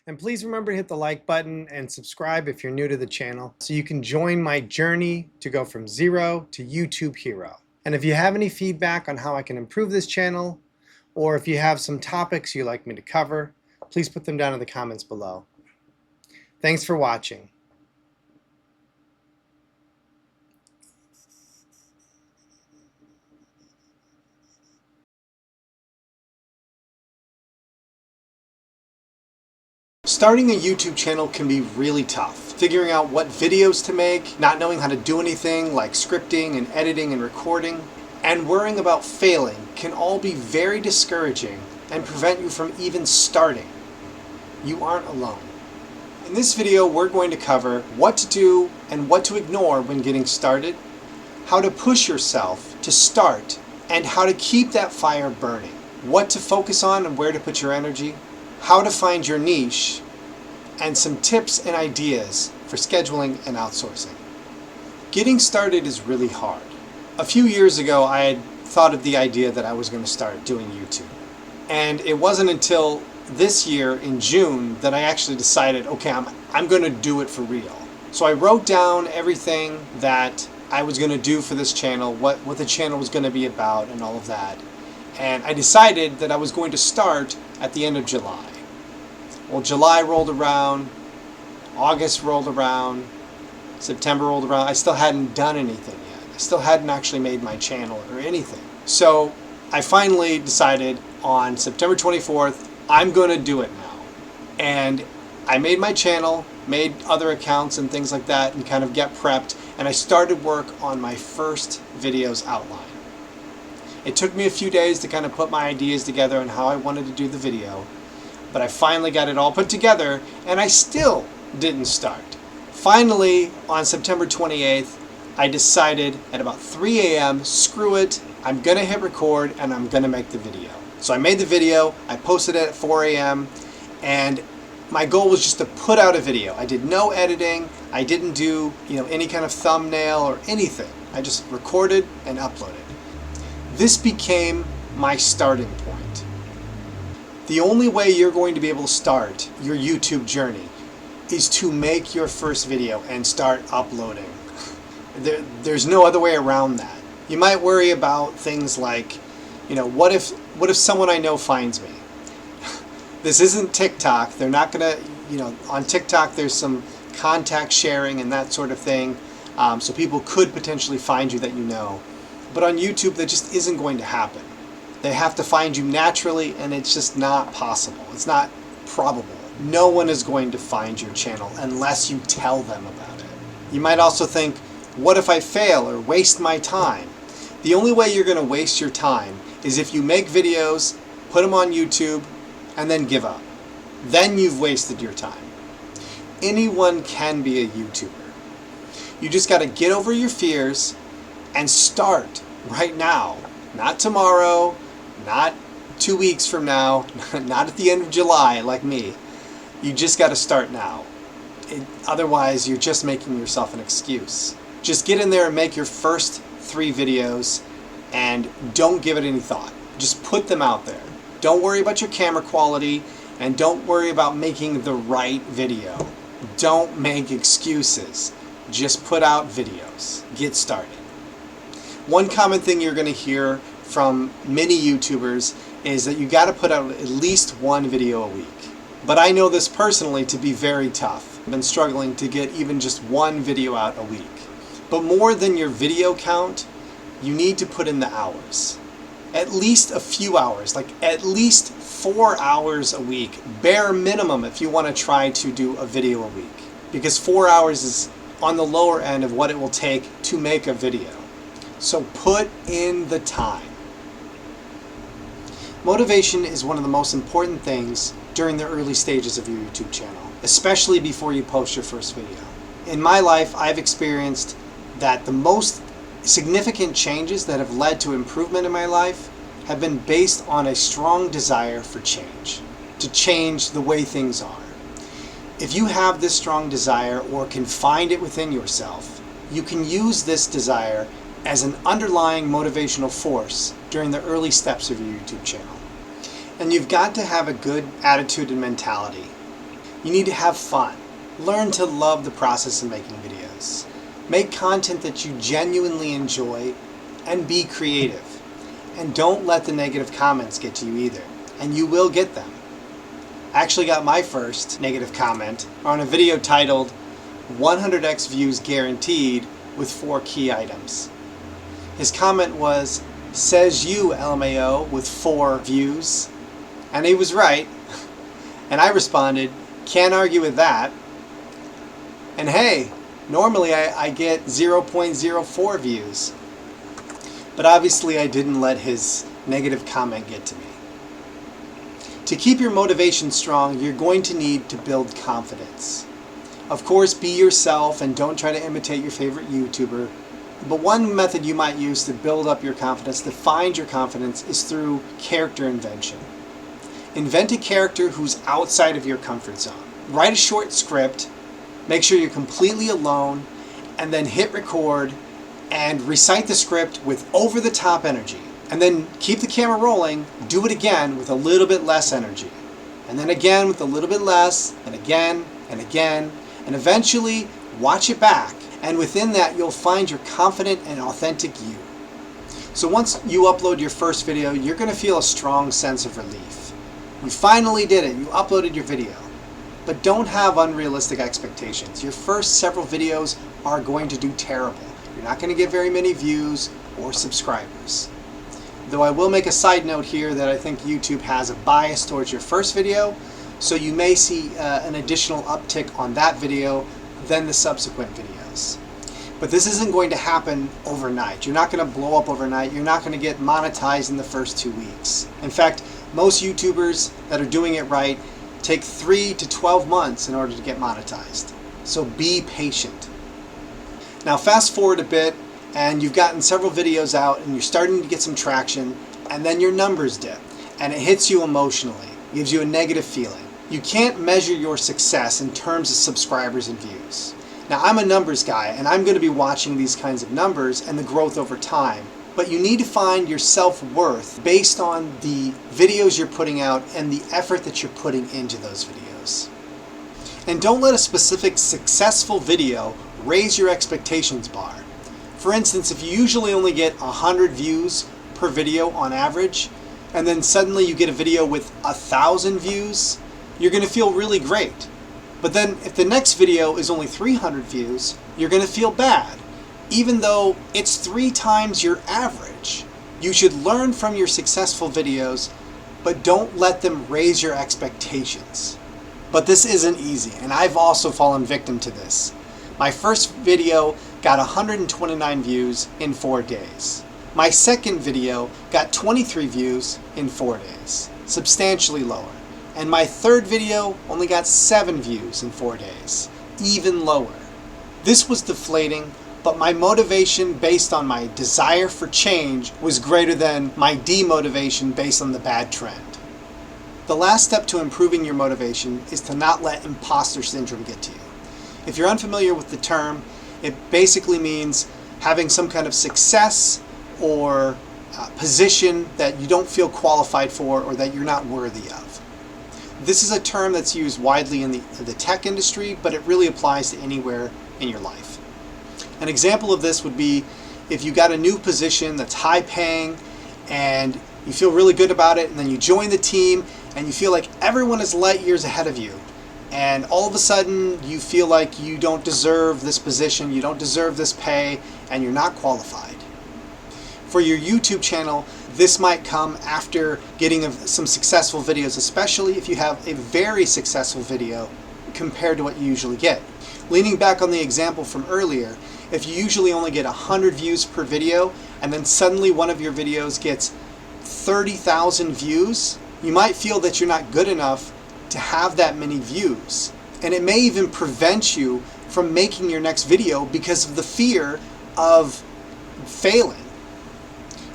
And please remember to hit the like button and subscribe if you're new to the channel so you can join my journey to go from 0 to YouTube hero. And if you have any feedback on how I can improve this channel or if you have some topics you'd like me to cover, please put them down in the comments below. Thanks for watching. Starting a YouTube channel can be really tough. Figuring out what videos to make, not knowing how to do anything like scripting and editing and recording, and worrying about failing can all be very discouraging and prevent you from even starting. You aren't alone. In this video, we're going to cover what to do and what to ignore when getting started, how to push yourself to start, and how to keep that fire burning, what to focus on and where to put your energy, how to find your niche, and some tips and ideas for scheduling and outsourcing. Getting started is really hard. A few years ago, I had thought of the idea that I was going to start doing YouTube. And it wasn't until this year in June that I actually decided, okay, I'm going to do it for real. So I wrote down everything that I was going to do for this channel, what the channel was going to be about and all of that. And I decided that I was going to start at the end of July. Well, July rolled around, August rolled around, September rolled around. I still hadn't done anything yet. I still hadn't actually made my channel or anything. So I finally decided on September 24th, I'm going to do it now. And I made my channel, made other accounts and things like that, and kind of get prepped, and I started work on my first video's outline. It took me a few days to kind of put my ideas together on how I wanted to do the video, but I finally got it all put together, and I still didn't start. Finally, on September 28th, I decided at about 3 a.m., screw it, I'm going to hit record and I'm going to make the video. So I made the video, I posted it at 4 a.m., and my goal was just to put out a video. I did no editing, I didn't do any kind of thumbnail or anything. I just recorded and uploaded. This became my starting point. The only way you're going to be able to start your YouTube journey is to make your first video and start uploading. There's no other way around that. You might worry about things like, what if someone I know finds me? This isn't TikTok. They're not gonna, on TikTok there's some contact sharing and that sort of thing, so people could potentially find you that you know. But on YouTube, that just isn't going to happen. They have to find you naturally, and it's just not possible. It's not probable. No one is going to find your channel unless you tell them about it. You might also think, what if I fail or waste my time? The only way you're going to waste your time is if you make videos, put them on YouTube, and then give up. Then you've wasted your time. Anyone can be a YouTuber. You just got to get over your fears and start right now. Not tomorrow, not 2 weeks from now, not at the end of July like me. You just got to start now. Otherwise, you're just making yourself an excuse. Just get in there and make your first 3 videos and don't give it any thought. Just put them out there. Don't worry about your camera quality and don't worry about making the right video. Don't make excuses. Just put out videos. Get started. One common thing you're going to hear from many YouTubers is that you got to put out at least 1 video a week. But I know this personally to be very tough. I've been struggling to get even just 1 video out a week. But more than your video count, you need to put in the hours. At least a few hours, like at least 4 hours a week, bare minimum if you want to try to do a video a week. Because 4 hours is on the lower end of what it will take to make a video. So put in the time. Motivation is one of the most important things during the early stages of your YouTube channel, especially before you post your first video. In my life, I've experienced that the most significant changes that have led to improvement in my life have been based on a strong desire for change, to change the way things are. If you have this strong desire or can find it within yourself, you can use this desire as an underlying motivational force during the early steps of your YouTube channel. And you've got to have a good attitude and mentality. You need to have fun. Learn to love the process of making videos. Make content that you genuinely enjoy and be creative. And don't let the negative comments get to you either. And you will get them. I actually got my first negative comment on a video titled 100x views guaranteed with 4 key items. His comment was, "Says you, LMAO, with 4 views." And he was right. And I responded, "Can't argue with that." And hey, normally I get 0.04 views. But obviously I didn't let his negative comment get to me. To keep your motivation strong, you're going to need to build confidence. Of course, be yourself and don't try to imitate your favorite YouTuber. But one method you might use to build up your confidence, to find your confidence, is through character invention. Invent a character who's outside of your comfort zone. Write a short script, make sure you're completely alone, and then hit record and recite the script with over-the-top energy. And then keep the camera rolling, do it again with a little bit less energy. And then again with a little bit less, and again, and again, and eventually watch it back. And within that, you'll find your confident and authentic you. So once you upload your first video, you're going to feel a strong sense of relief. You finally did it. You uploaded your video. But don't have unrealistic expectations. Your first several videos are going to do terrible. You're not going to get very many views or subscribers. Though I will make a side note here that I think YouTube has a bias towards your first video, so you may see an additional uptick on that video than the subsequent videos. But this isn't going to happen overnight. You're not going to blow up overnight. You're not going to get monetized in the first 2 weeks. In fact, most YouTubers that are doing it right take 3 to 12 months in order to get monetized. So be patient. Now fast forward a bit, and you've gotten several videos out and you're starting to get some traction, and then your numbers dip and it hits you emotionally, gives you a negative feeling. You can't measure your success in terms of subscribers and views. Now I'm a numbers guy and I'm going to be watching these kinds of numbers and the growth over time, but you need to find your self-worth based on the videos you're putting out and the effort that you're putting into those videos. And don't let a specific successful video raise your expectations bar. For instance, if you usually only get 100 views per video on average, and then suddenly you get a video with 1,000 views, you're going to feel really great. But then if the next video is only 300 views, you're going to feel bad, even though it's 3 times your average. You should learn from your successful videos, but don't let them raise your expectations. But this isn't easy, and I've also fallen victim to this. My first video got 129 views in 4 days. My second video got 23 views in 4 days, substantially lower. And my third video only got 7 views in 4 days, even lower. This was deflating, but my motivation based on my desire for change was greater than my demotivation based on the bad trend. The last step to improving your motivation is to not let imposter syndrome get to you. If you're unfamiliar with the term, it basically means having some kind of success or position that you don't feel qualified for or that you're not worthy of. This is a term that's used widely in the tech industry, but it really applies to anywhere in your life. An example of this would be if you got a new position that's high paying and you feel really good about it, and then you join the team and you feel like everyone is light years ahead of you. And all of a sudden you feel like you don't deserve this position, you don't deserve this pay, and you're not qualified. For your YouTube channel, this might come after getting some successful videos, especially if you have a very successful video compared to what you usually get. Leaning back on the example from earlier, if you usually only get 100 views per video, and then suddenly one of your videos gets 30,000 views, you might feel that you're not good enough to have that many views. And it may even prevent you from making your next video because of the fear of failing.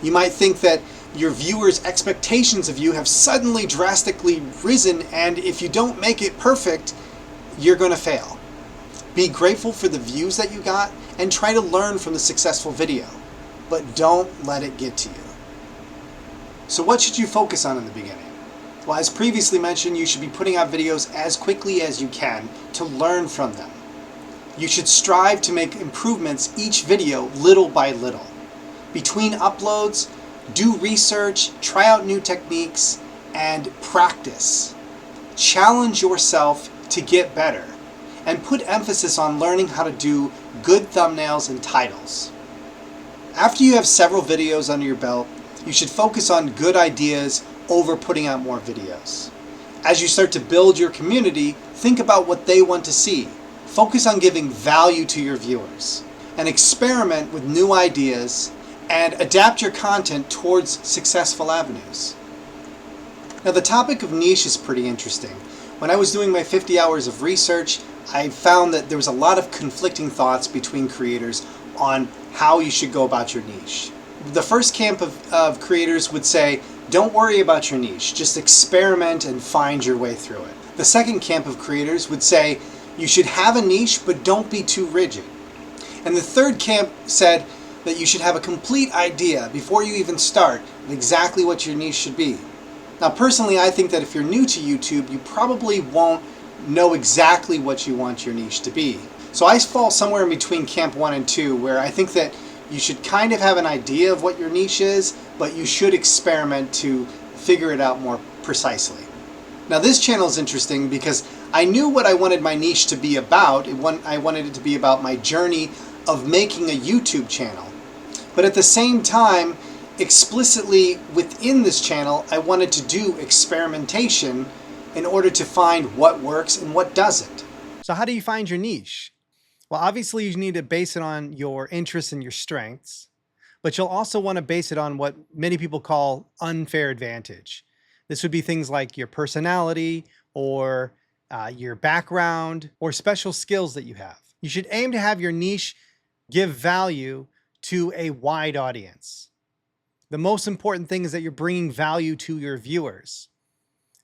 You might think that your viewers' expectations of you have suddenly drastically risen, and if you don't make it perfect, you're going to fail. Be grateful for the views that you got and try to learn from the successful video, but don't let it get to you. So what should you focus on in the beginning? Well, as previously mentioned, you should be putting out videos as quickly as you can to learn from them. You should strive to make improvements each video little by little. Between uploads, Do research, try out new techniques, and practice. Challenge yourself to get better, and put emphasis on learning how to do good thumbnails and titles. After you have several videos under your belt, you should focus on good ideas over putting out more videos. As you start to build your community, think about what they want to see. Focus on giving value to your viewers, and experiment with new ideas and adapt your content towards successful avenues. Now, the topic of niche is pretty interesting. When I was doing my 50 hours of research, I found that there was a lot of conflicting thoughts between creators on how you should go about your niche. The first camp of creators would say, don't worry about your niche, just experiment and find your way through it. The second camp of creators would say, you should have a niche, but don't be too rigid. And the third camp said that you should have a complete idea before you even start of exactly what your niche should be. Now, personally, I think that if you're new to YouTube, you probably won't know exactly what you want your niche to be. So I fall somewhere in between camp 1 and 2, where I think that you should kind of have an idea of what your niche is, but you should experiment to figure it out more precisely. Now, this channel is interesting because I knew what I wanted my niche to be about. I wanted it to be about my journey of making a YouTube channel. But at the same time, explicitly within this channel, I wanted to do experimentation in order to find what works and what doesn't. So how do you find your niche? Well, obviously you need to base it on your interests and your strengths, but you'll also want to base it on what many people call unfair advantage. This would be things like your personality or your background or special skills that you have. You should aim to have your niche give value to a wide audience. The most important thing is that you're bringing value to your viewers.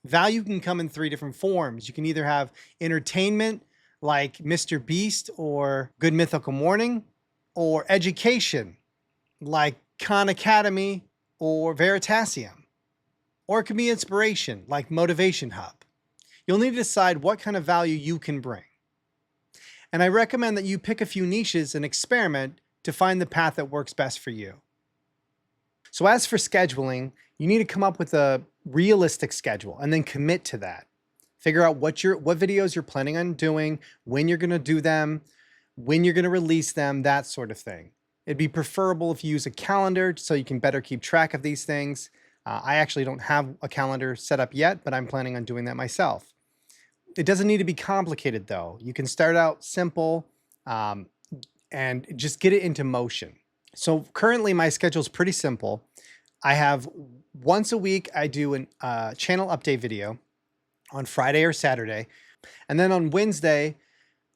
Value can come in 3 different forms. You can either have entertainment, like Mr. Beast or Good Mythical Morning, or education, like Khan Academy or Veritasium. Or it can be inspiration, like Motivation Hub. You'll need to decide what kind of value you can bring. And I recommend that you pick a few niches and experiment to find the path that works best for you. So as for scheduling, you need to come up with a realistic schedule and then commit to that. Figure out what videos you're planning on doing, when you're going to do them, when you're going to release them, that sort of thing. It'd be preferable if you use a calendar so you can better keep track of these things. I actually don't have a calendar set up yet, but I'm planning on doing that myself. It doesn't need to be complicated though. You can start out simple and just get it into motion. So currently my schedule is pretty simple. I have once a week, I do a channel update video on Friday or Saturday. And then on Wednesday,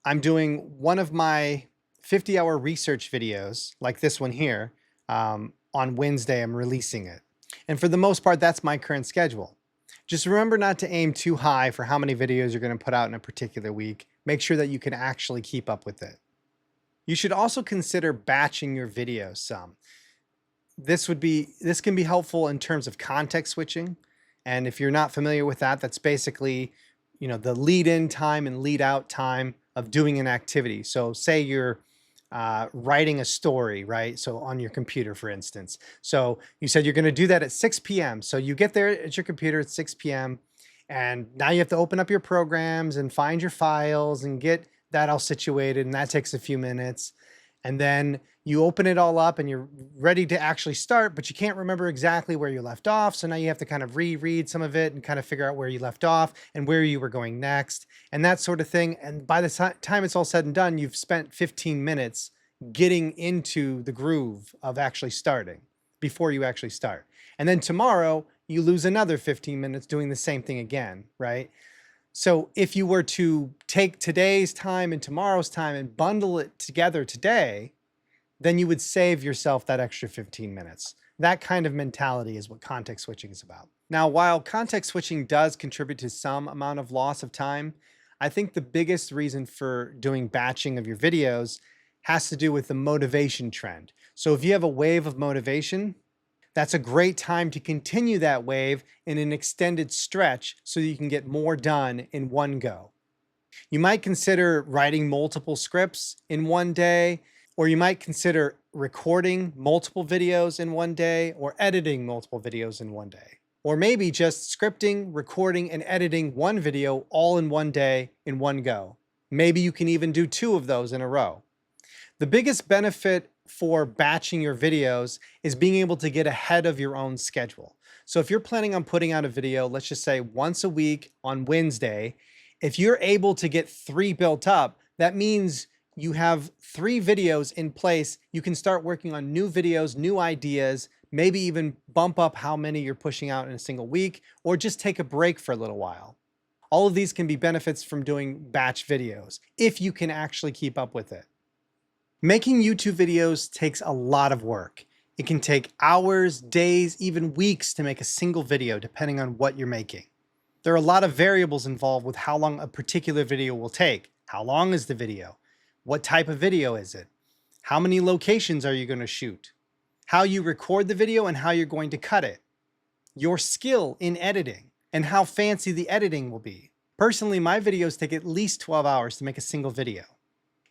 I'm doing one of my 50-hour research videos, like this one here. On Wednesday, I'm releasing it. And for the most part, that's my current schedule. Just remember not to aim too high for how many videos you're going to put out in a particular week. Make sure that you can actually keep up with it. You should also consider batching your videos some. This can be helpful in terms of context switching. And if you're not familiar with that, that's basically, the lead in time and lead out time of doing an activity. So say you're writing a story, right? So on your computer, for instance. So you said you're going to do that at 6 p.m. So you get there at your computer at 6 p.m. and now you have to open up your programs and find your files and get that all situated, and that takes a few minutes. And then you open it all up and you're ready to actually start, but you can't remember exactly where you left off. So now you have to kind of reread some of it and kind of figure out where you left off and where you were going next and that sort of thing. And by the time it's all said and done, you've spent 15 minutes getting into the groove of actually starting before you actually start. And then tomorrow you lose another 15 minutes doing the same thing again, right? So if you were to take today's time and tomorrow's time and bundle it together today, then you would save yourself that extra 15 minutes. That kind of mentality is what context switching is about. Now, while context switching does contribute to some amount of loss of time, I think the biggest reason for doing batching of your videos has to do with the motivation trend. So if you have a wave of motivation, that's a great time to continue that wave in an extended stretch so that you can get more done in one go. You might consider writing multiple scripts in one day, or you might consider recording multiple videos in one day or editing multiple videos in one day. Or maybe just scripting, recording, and editing one video all in one day in one go. Maybe you can even do 2 of those in a row. The biggest benefit for batching your videos is being able to get ahead of your own schedule. So if you're planning on putting out a video, let's just say once a week on Wednesday, if you're able to get 3 built up, that means you have 3 videos in place. You can start working on new videos, new ideas, maybe even bump up how many you're pushing out in a single week, or just take a break for a little while. All of these can be benefits from doing batch videos, if you can actually keep up with it. Making YouTube videos takes a lot of work. It can take hours, days, even weeks to make a single video, depending on what you're making. There are a lot of variables involved with how long a particular video will take. How long is the video? What type of video is it? How many locations are you going to shoot? How you record the video and how you're going to cut it. Your skill in editing and how fancy the editing will be. Personally, my videos take at least 12 hours to make a single video.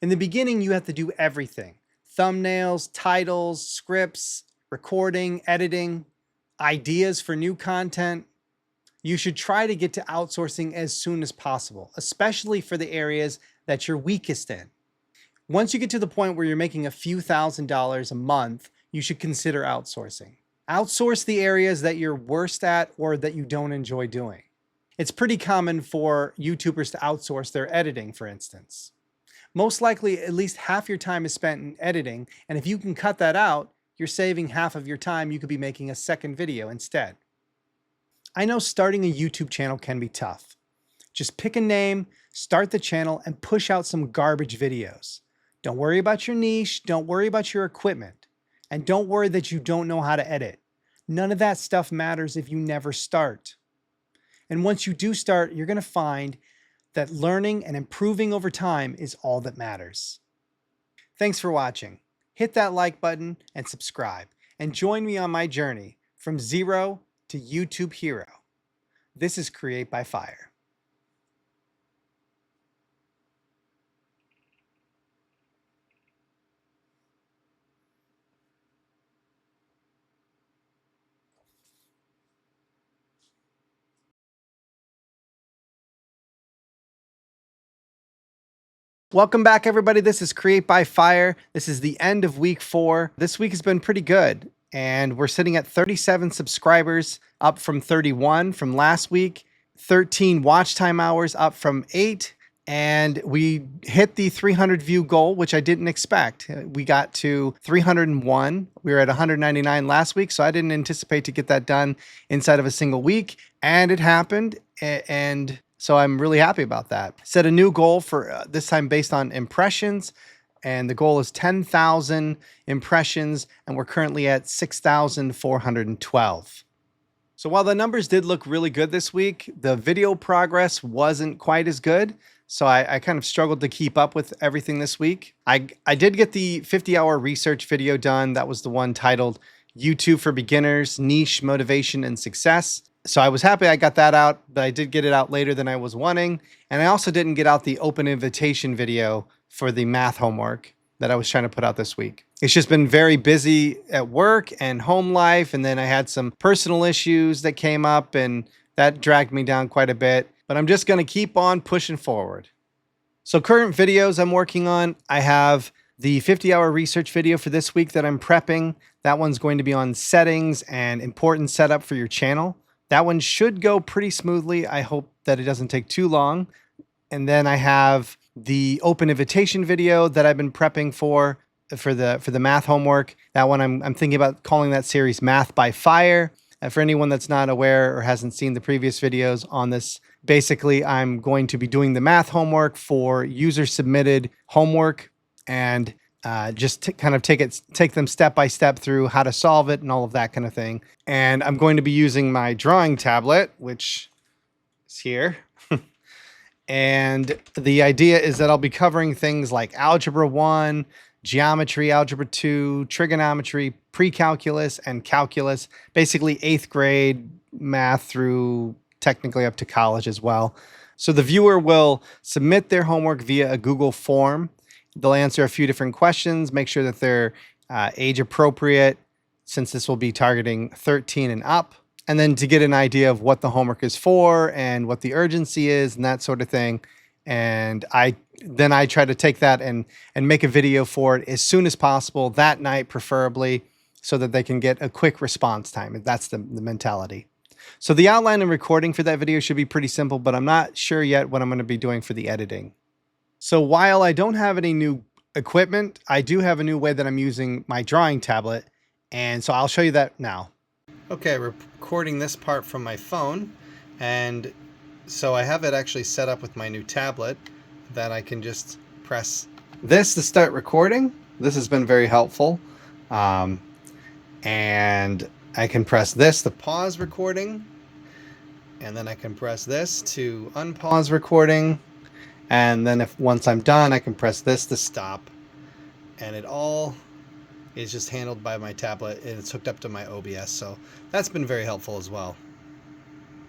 In the beginning, you have to do everything. Thumbnails, titles, scripts, recording, editing, ideas for new content. You should try to get to outsourcing as soon as possible, especially for the areas that you're weakest in. Once you get to the point where you're making a few $1,000s a month, you should consider outsourcing. Outsource the areas that you're worst at or that you don't enjoy doing. It's pretty common for YouTubers to outsource their editing, for instance. Most likely, at least half your time is spent in editing, and if you can cut that out, you're saving half of your time. You could be making a second video instead. I know starting a YouTube channel can be tough. Just pick a name, start the channel, and push out some garbage videos. Don't worry about your niche, don't worry about your equipment, and don't worry that you don't know how to edit. None of that stuff matters if you never start. And once you do start, you're going to find that learning and improving over time is all that matters. Thanks for watching. Hit that like button and subscribe, and join me on my journey from zero to YouTube hero. This is Create by Fire. Welcome back, everybody. This is Create by Fire. This is the end of week 4. This week has been pretty good, and we're sitting at 37 subscribers, up from 31 from last week, 13 watch time hours, up from 8, and we hit the 300 view goal, which I didn't expect. We got to 301. We were at 199 last week, so I didn't anticipate to get that done inside of a single week, and it happened, and so I'm really happy about that. Set a new goal for this time based on impressions, and the goal is 10,000 impressions, and we're currently at 6,412. So while the numbers did look really good this week, the video progress wasn't quite as good. So I kind of struggled to keep up with everything this week. I did get the 50-hour research video done. That was the one titled YouTube for Beginners, Niche, Motivation, and Success. So I was happy I got that out, but I did get it out later than I was wanting. And I also didn't get out the open invitation video for the math homework that I was trying to put out this week. It's just been very busy at work and home life. And then I had some personal issues that came up, and that dragged me down quite a bit. But I'm just going to keep on pushing forward. So current videos I'm working on, I have the 50-hour research video for this week that I'm prepping. That one's going to be on settings and important setup for your channel. That one should go pretty smoothly. I hope that it doesn't take too long. And then I have the open invitation video that I've been prepping for the math homework. That one I'm thinking about calling that series Math by Fire. For anyone that's not aware or hasn't seen the previous videos on this, basically I'm going to be doing the math homework for user submitted homework, and just to kind of take them step by step through how to solve it and all of that kind of thing. And I'm going to be using my drawing tablet, which is here. And the idea is that I'll be covering things like Algebra 1, Geometry, Algebra 2, Trigonometry, Pre-Calculus, and Calculus. Basically 8th grade math through technically up to college as well. So the viewer will submit their homework via a Google form. They'll answer a few different questions, make sure that they're age appropriate, since this will be targeting 13 and up, and then to get an idea of what the homework is for and what the urgency is and that sort of thing. And I try to take that and make a video for it as soon as possible, that night preferably, so that they can get a quick response time. That's the mentality. So the outline and recording for that video should be pretty simple, but I'm not sure yet what I'm going to be doing for the editing. So while I don't have any new equipment, I do have a new way that I'm using my drawing tablet, and so I'll show you that now. Okay, recording this part from my phone, and so I have it actually set up with my new tablet that I can just press this to start recording. This has been very helpful. And I can press this to pause recording, and then I can press this to unpause recording, and then once I'm done, I can press this to stop, and it all is just handled by my tablet, and it's hooked up to my OBS, so that's been very helpful as well.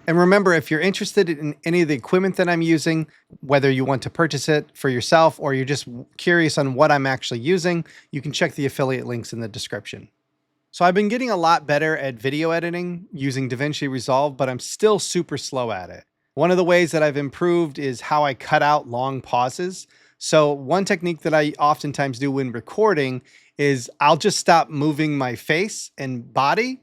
And remember, if you're interested in any of the equipment that I'm using, whether you want to purchase it for yourself or you're just curious on what I'm actually using, you can check the affiliate links in the description. So I've been getting a lot better at video editing using DaVinci Resolve, but I'm still super slow at it. One of the ways that I've improved is how I cut out long pauses. So one technique that I oftentimes do when recording is I'll just stop moving my face and body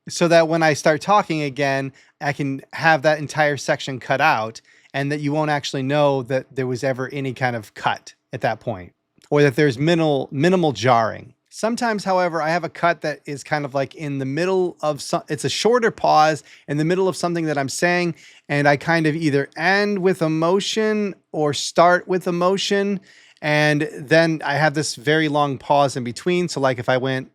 so that when I start talking again, I can have that entire section cut out and that you won't actually know that there was ever any kind of cut at that point, or that there's minimal jarring. Sometimes, however, I have a cut that is kind of like in the middle of it's a shorter pause in the middle of something that I'm saying, and I kind of either end with emotion or start with emotion, and then I have this very long pause in between. So like if I went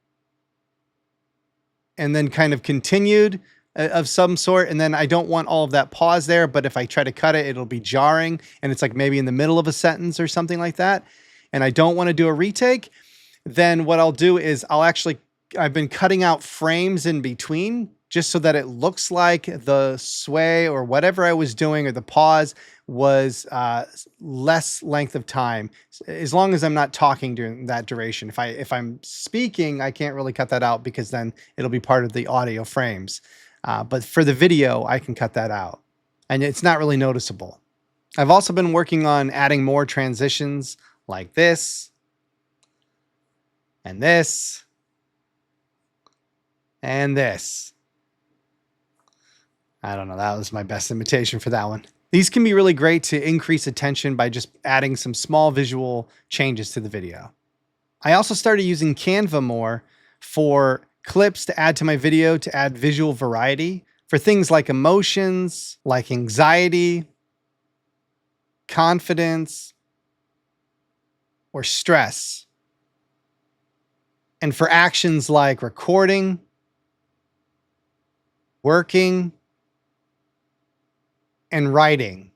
and then kind of continued of some sort, and then I don't want all of that pause there, but if I try to cut it, it'll be jarring, and it's like maybe in the middle of a sentence or something like that, and I don't want to do a retake, then what I'll do is I've been cutting out frames in between just so that it looks like the sway or whatever I was doing or the pause was less length of time, as long as I'm not talking during that duration. If I'm speaking, I can't really cut that out because then it'll be part of the audio frames. But for the video, I can cut that out, and it's not really noticeable. I've also been working on adding more transitions like this, and this, and this. I don't know, that was my best imitation for that one. These can be really great to increase attention by just adding some small visual changes to the video. I also started using Canva more for clips to add to my video to add visual variety for things like emotions, like anxiety, confidence, or stress. And for actions like recording, working, and writing.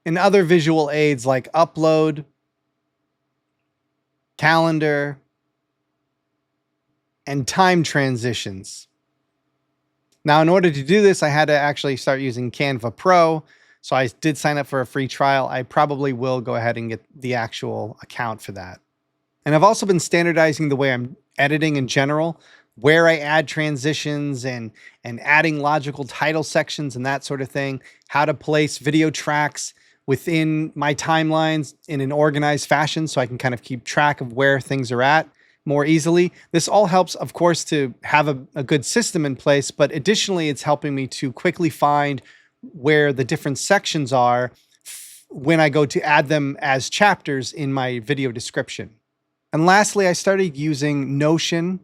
And other visual aids like upload, calendar, and time transitions. Now, in order to do this, I had to actually start using Canva Pro. So I did sign up for a free trial. I probably will go ahead and get the actual account for that. And I've also been standardizing the way I'm editing in general, where I add transitions and adding logical title sections and that sort of thing, how to place video tracks within my timelines in an organized fashion so I can kind of keep track of where things are at more easily. This all helps, of course, to have a good system in place, but additionally, it's helping me to quickly find where the different sections are when I go to add them as chapters in my video description. And lastly, I started using Notion.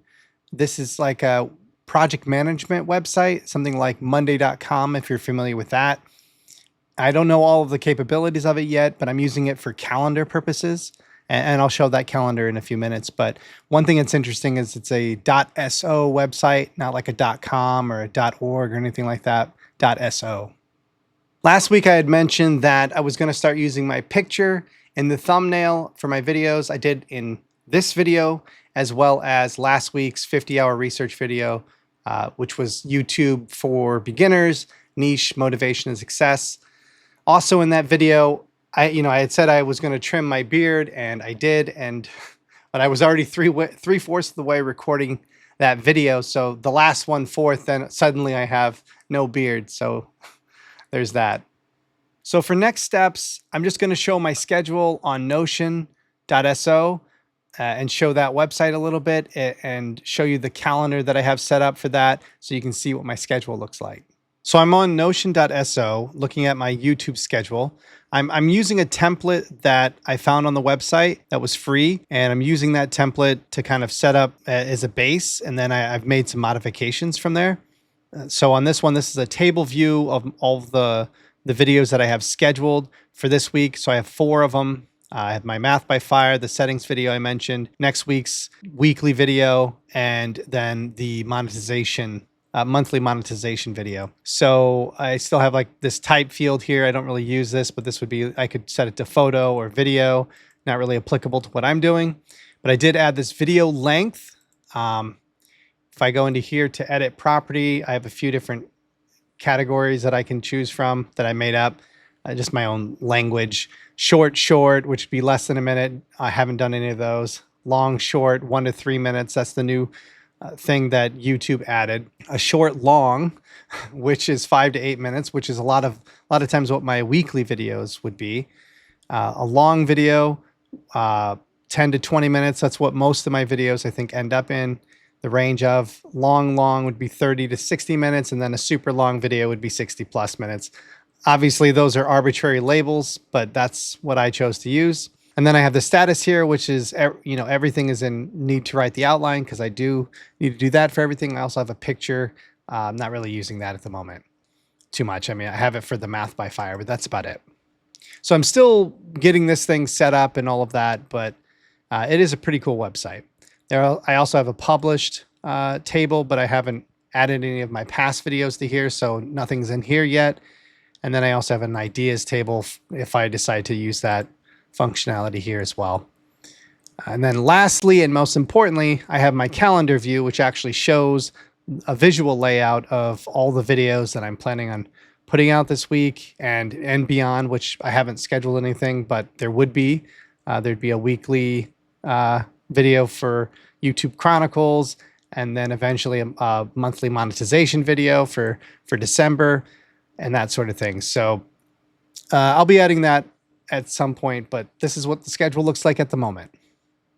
This is like a project management website, something like monday.com, if you're familiar with that. I don't know all of the capabilities of it yet, but I'm using it for calendar purposes. And I'll show that calendar in a few minutes. But one thing that's interesting is it's a .so website, not like a .com or a .org or anything like that, .so. Last week I had mentioned that I was going to start using my picture in the thumbnail for my videos. I did in this video, as well as last week's 50-hour research video, which was YouTube for beginners, niche, motivation, and success. Also in that video, I had said I was going to trim my beard, and I did, but I was already three-fourths of the way recording that video. So the last 1/4, then suddenly I have no beard. So there's that. So for next steps, I'm just going to show my schedule on Notion.so and show that website a little bit and show you the calendar that I have set up for that so you can see what my schedule looks like. So I'm on Notion.so looking at my YouTube schedule. I'm using a template that I found on the website that was free, and I'm using that template to kind of set up as a base, and then I've made some modifications from there. So on this one, this is a table view of all of the videos that I have scheduled for this week. So I have 4 of them. I have my Math by Fire, the settings video I mentioned, next week's weekly video, and then the monetization monthly monetization video. So I still have like this type field here. I don't really use this, but this would be, I could set it to photo or video, not really applicable to what I'm doing. But I did add this video length. If I go into here to edit property, I have a few different categories that I can choose from that I made up, just my own language. Short, which would be less than a minute. I haven't done any of those. Long, short, 1 to 3 minutes. That's the new thing that YouTube added. A short long, which is 5 to 8 minutes, which is a lot of times what my weekly videos would be. A long video, 10 to 20 minutes. That's what most of my videos I think end up in the range of. Long would be 30 to 60 minutes, and then a super long video would be 60 plus minutes. Obviously, those are arbitrary labels, but that's what I chose to use. And then I have the status here, which is, everything is in need to write the outline because I do need to do that for everything. I also have a picture. I'm not really using that at the moment too much. I mean, I have it for the Math by Fire, but that's about it. So I'm still getting this thing set up and all of that, but it is a pretty cool website. I also have a published table, but I haven't added any of my past videos to here, so nothing's in here yet. And then I also have an ideas table if I decide to use that functionality here as well. And then lastly, and most importantly, I have my calendar view, which actually shows a visual layout of all the videos that I'm planning on putting out this week and beyond, which I haven't scheduled anything, but there would be. There'd be a weekly video for YouTube Chronicles, and then eventually a monthly monetization video for December and that sort of thing. So I'll be adding that at some point, but this is what the schedule looks like at the moment.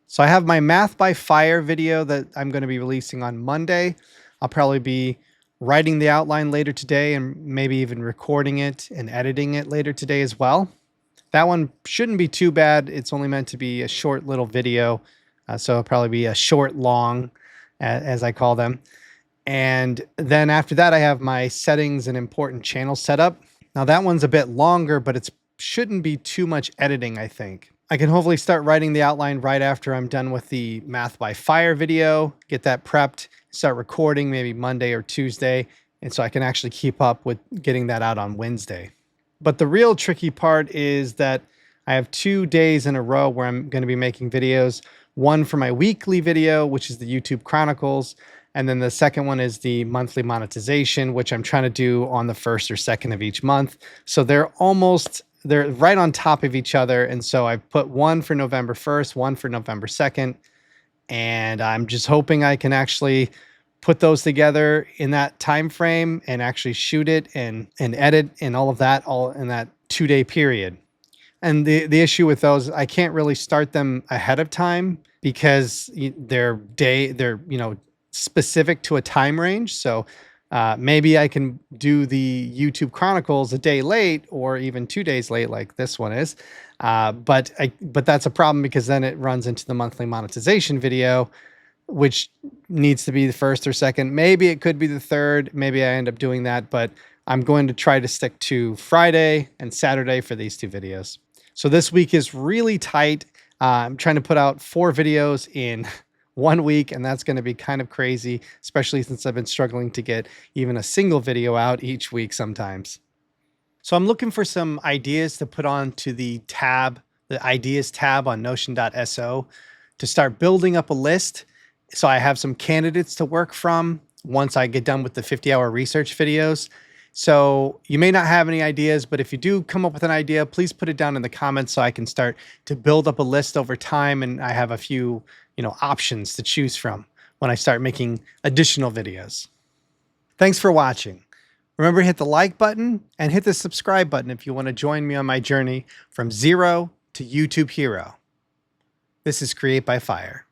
So I have my Math by Fire video that I'm going to be releasing on Monday. I'll probably be writing the outline later today and maybe even recording it and editing it later today as well. That one shouldn't be too bad. It's only meant to be a short little video. So it'll probably be a short long, as I call them. And then after that, I have my settings and important channels set up. Now that one's a bit longer, but it shouldn't be too much editing, I think. I can hopefully start writing the outline right after I'm done with the Math by Fire video, get that prepped, start recording maybe Monday or Tuesday. And so I can actually keep up with getting that out on Wednesday. But the real tricky part is that I have 2 days in a row where I'm going to be making videos. One for my weekly video, which is the YouTube Chronicles. And then the second one is the monthly monetization, which I'm trying to do on the 1st or 2nd of each month. So they're right on top of each other. And so I've put one for November 1st, one for November 2nd. And I'm just hoping I can actually put those together in that time frame and actually shoot it and edit and all of that all in that 2-day period. And the issue with those, I can't really start them ahead of time because they're specific to a time range. So maybe I can do the YouTube Chronicles a day late or even 2 days late like this one is. But that's a problem because then it runs into the monthly monetization video, which needs to be the 1st or 2nd. Maybe it could be the 3rd. Maybe I end up doing that, but I'm going to try to stick to Friday and Saturday for these 2 videos. So this week is really tight. I'm trying to put out 4 videos in 1 week, and that's going to be kind of crazy, especially since I've been struggling to get even a single video out each week sometimes. So I'm looking for some ideas to put onto the ideas tab on Notion.so to start building up a list. So I have some candidates to work from once I get done with the 50-hour research videos. So you may not have any ideas, but if you do come up with an idea, please put it down in the comments so I can start to build up a list over time, and I have a few, options to choose from when I start making additional videos. Thanks for watching. Remember to hit the like button and hit the subscribe button if you want to join me on my journey from zero to YouTube hero. This is Create by Fire.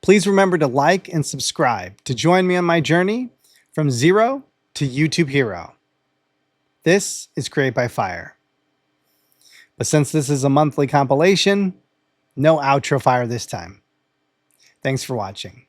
Please remember to like and subscribe to join me on my journey from zero to YouTube hero. This is Create by Fire. But since this is a monthly compilation, no outro fire this time. Thanks for watching.